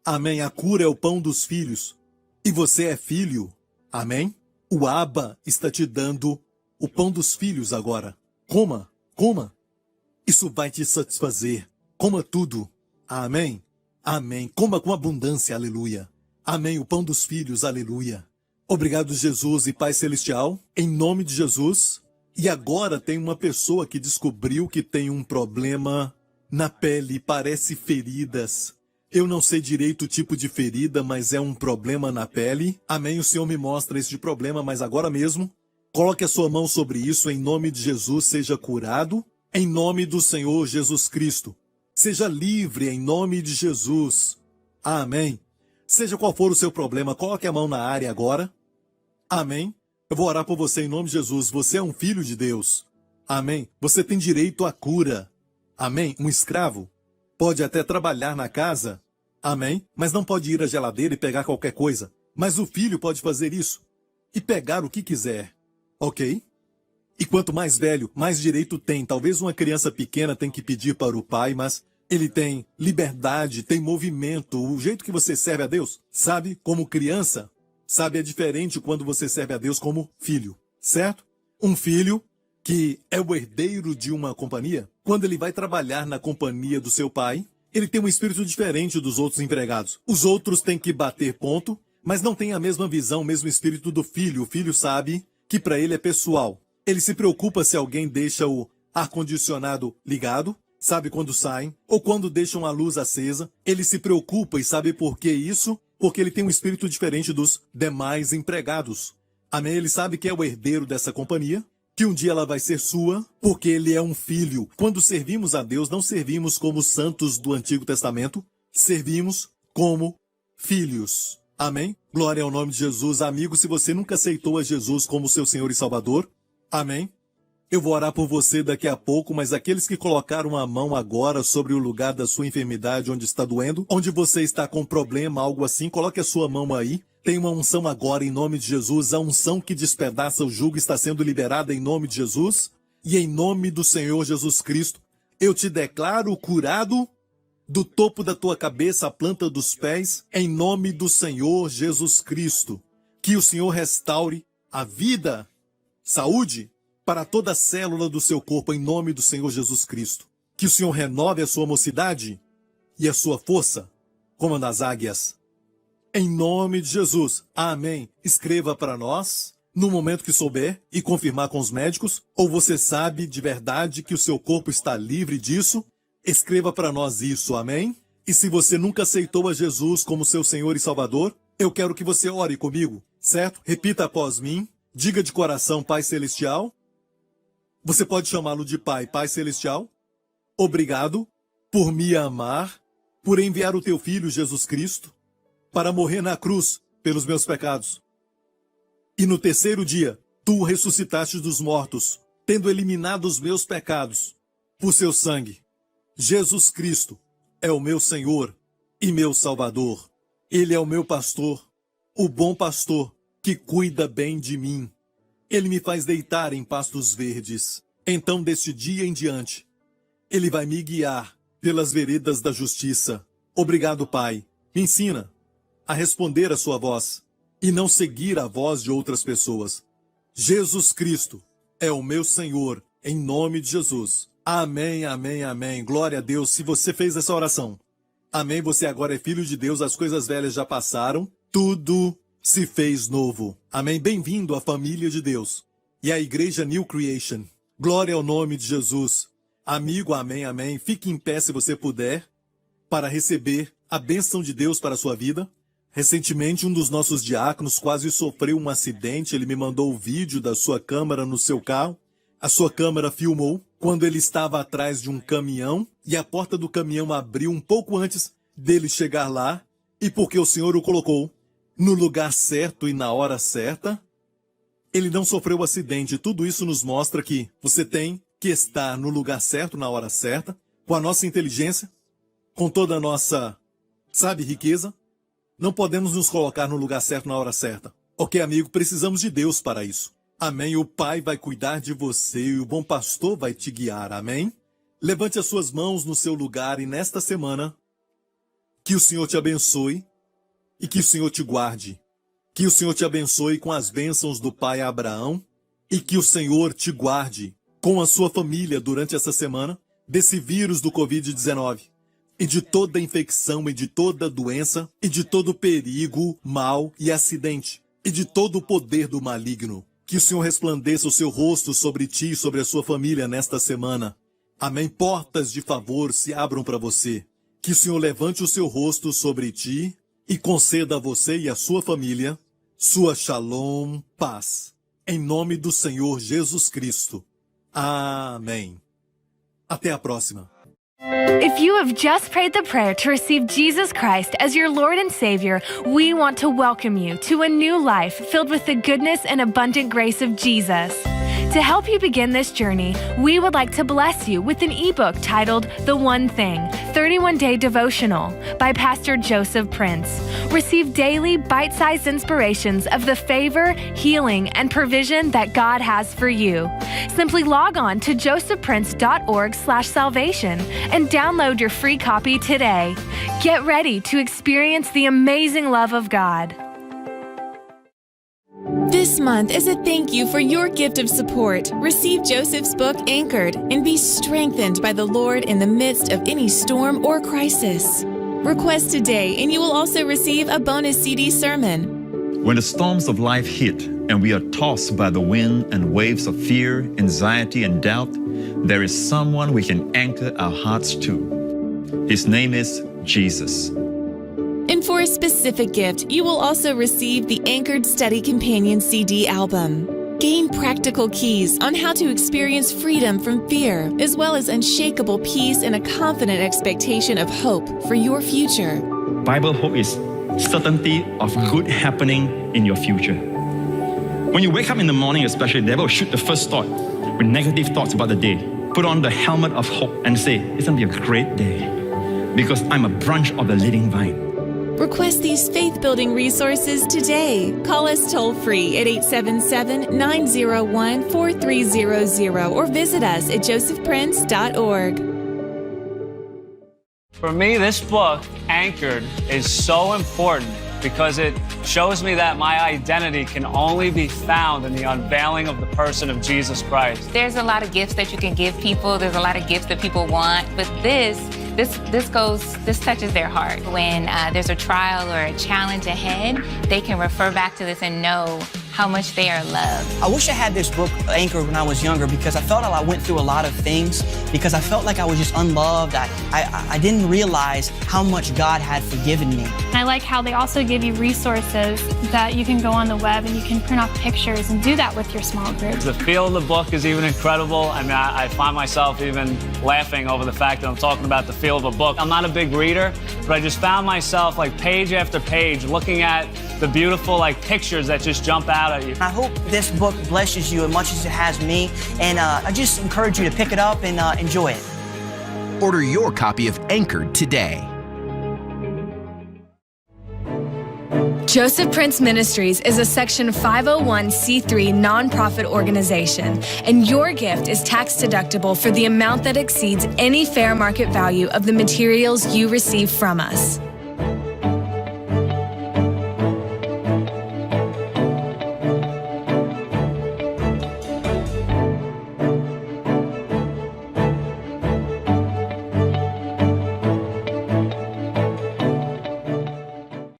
Amém. A cura é o pão dos filhos. E você é filho. Amém. O Abba está te dando o pão dos filhos agora. Coma, coma. Isso vai te satisfazer. Coma tudo. Amém. Amém. Coma com abundância. Aleluia. Amém, o pão dos filhos, aleluia. Obrigado, Jesus e Pai Celestial, em nome de Jesus. E agora tem uma pessoa que descobriu que tem um problema na pele, parece feridas. Eu não sei direito o tipo de ferida, mas é um problema na pele. Amém, o Senhor me mostra este problema, mas agora mesmo, coloque a sua mão sobre isso, em nome de Jesus, seja curado, em nome do Senhor Jesus Cristo. Seja livre, em nome de Jesus. Amém. Seja qual for o seu problema, coloque a mão na área agora. Amém. Eu vou orar por você em nome de Jesus. Você é um filho de Deus. Amém. Você tem direito à cura. Amém. Um escravo pode até trabalhar na casa, amém? Mas não pode ir à geladeira e pegar qualquer coisa. Mas o filho pode fazer isso e pegar o que quiser, ok? E quanto mais velho, mais direito tem. Talvez uma criança pequena tenha que pedir para o pai, mas ele tem liberdade, tem movimento. O jeito que você serve a Deus, sabe, como criança, sabe, é diferente quando você serve a Deus como filho, certo? Um filho que é o herdeiro de uma companhia, quando ele vai trabalhar na companhia do seu pai, ele tem um espírito diferente dos outros empregados. Os outros têm que bater ponto, mas não tem a mesma visão, o mesmo espírito do filho. O filho sabe que para ele é pessoal. Ele se preocupa se alguém deixa o ar-condicionado ligado, sabe quando saem, ou quando deixam a luz acesa. Ele se preocupa e sabe por que isso? Porque ele tem um espírito diferente dos demais empregados. Amém? Ele sabe que é o herdeiro dessa companhia, que um dia ela vai ser sua, porque ele é um filho. Quando servimos a Deus, não servimos como santos do Antigo Testamento, servimos como filhos. Amém? Glória ao nome de Jesus. Amigo, se você nunca aceitou a Jesus como seu Senhor e Salvador, amém? Eu vou orar por você daqui a pouco, mas aqueles que colocaram a mão agora sobre o lugar da sua enfermidade, onde está doendo, onde você está com problema, algo assim, coloque a sua mão aí. Tem uma unção agora em nome de Jesus. A unção que despedaça o jugo está sendo liberada em nome de Jesus. E em nome do Senhor Jesus Cristo, eu te declaro curado do topo da tua cabeça à planta dos pés, em nome do Senhor Jesus Cristo. Que o Senhor restaure a vida, saúde, para toda célula do seu corpo, em nome do Senhor Jesus Cristo. Que o Senhor renove a sua mocidade e a sua força, como nas águias. Em nome de Jesus. Amém. Escreva para nós, no momento que souber, e confirmar com os médicos, ou você sabe de verdade que o seu corpo está livre disso, escreva para nós isso, amém? E se você nunca aceitou a Jesus como seu Senhor e Salvador, eu quero que você ore comigo, certo? Repita após mim, diga de coração, Pai Celestial. Você pode chamá-lo de Pai, Pai Celestial. Obrigado por me amar, por enviar o teu Filho Jesus Cristo para morrer na cruz pelos meus pecados. E no terceiro dia, tu o ressuscitaste dos mortos, tendo eliminado os meus pecados por seu sangue. Jesus Cristo é o meu Senhor e meu Salvador. Ele é o meu pastor, o bom pastor que cuida bem de mim. Ele me faz deitar em pastos verdes. Então, deste dia em diante, Ele vai me guiar pelas veredas da justiça. Obrigado, Pai. Me ensina a responder a sua voz e não seguir a voz de outras pessoas. Jesus Cristo é o meu Senhor, em nome de Jesus. Amém, amém, amém. Glória a Deus. Se você fez essa oração, amém, você agora é filho de Deus, as coisas velhas já passaram, tudo se fez novo. Amém. Bem-vindo à família de Deus e à Igreja New Creation. Glória ao nome de Jesus. Amigo, amém, amém. Fique em pé se você puder para receber a bênção de Deus para a sua vida. Recentemente, um dos nossos diáconos quase sofreu um acidente. Ele me mandou o vídeo da sua câmera no seu carro. A sua câmera filmou quando ele estava atrás de um caminhão e a porta do caminhão abriu um pouco antes dele chegar lá. E porque o Senhor o colocou no lugar certo e na hora certa, ele não sofreu o acidente. Tudo isso nos mostra que você tem que estar no lugar certo na hora certa, com a nossa inteligência, com toda a nossa, riqueza. Não podemos nos colocar no lugar certo na hora certa. Ok, amigo? Precisamos de Deus para isso. Amém? O Pai vai cuidar de você e o bom pastor vai te guiar. Amém? Levante as suas mãos no seu lugar e nesta semana, que o Senhor te abençoe e que o Senhor te guarde. Que o Senhor te abençoe com as bênçãos do Pai Abraão e que o Senhor te guarde com a sua família durante essa semana desse vírus do Covid-19 e de toda infecção e de toda doença e de todo perigo, mal e acidente e de todo o poder do maligno. Que o Senhor resplandeça o seu rosto sobre ti e sobre a sua família nesta semana. Amém. Portas de favor se abram para você. Que o Senhor levante o seu rosto sobre ti e conceda a você e a sua família sua shalom, paz. Em nome do Senhor Jesus Cristo. Amém. Até a próxima. If you have just prayed the prayer to receive Jesus Christ as your Lord and Savior, we want to welcome you to a new life filled with the goodness and abundant grace of Jesus. To help you begin this journey, we would like to bless you with an ebook titled The One Thing, 31-Day Devotional by Pastor Joseph Prince. Receive daily bite-sized inspirations of the favor, healing, and provision that God has for you. Simply log on to josephprince.org/salvation and download your free copy today. Get ready to experience the amazing love of God. This month is a thank you for your gift of support. Receive Joseph's book, Anchored, and be strengthened by the Lord in the midst of any storm or crisis. Request today, and you will also receive a bonus CD sermon. When the storms of life hit and we are tossed by the wind and waves of fear, anxiety, and doubt, there is someone we can anchor our hearts to. His name is Jesus. And for a specific gift, you will also receive the Anchored Study Companion CD album. Gain practical keys on how to experience freedom from fear, as well as unshakable peace and a confident expectation of hope for your future. Bible hope is certainty of good happening in your future. When you wake up in the morning especially, the devil will shoot the first thought with negative thoughts about the day. Put on the helmet of hope and say, it's going to be a great day because I'm a branch of the living vine. Request these faith-building resources today. Call us toll-free at 877-901-4300 or visit us at josephprince.org. For me, this book, Anchored, is so important because it shows me that my identity can only be found in the unveiling of the person of Jesus Christ. There's a lot of gifts that you can give people. There's a lot of gifts that people want, but this touches their heart. When there's a trial or a challenge ahead, they can refer back to this and know how much they are loved. I wish I had this book, Anchored, when I was younger because I felt like I went through a lot of things because I felt like I was just unloved. I didn't realize how much God had forgiven me. I like how they also give you resources that you can go on the web and you can print off pictures and do that with your small group. The feel of the book is even incredible. I mean, I find myself even laughing over the fact that I'm talking about the feel of a book. I'm not a big reader, but I just found myself like page after page looking at the beautiful like pictures that just jump out at you. I hope this book blesses you as much as it has me, and I just encourage you to pick it up and enjoy it. Order your copy of Anchored today. Joseph Prince Ministries is a Section 501c3 nonprofit organization, and your gift is tax deductible for the amount that exceeds any fair market value of the materials you receive from us.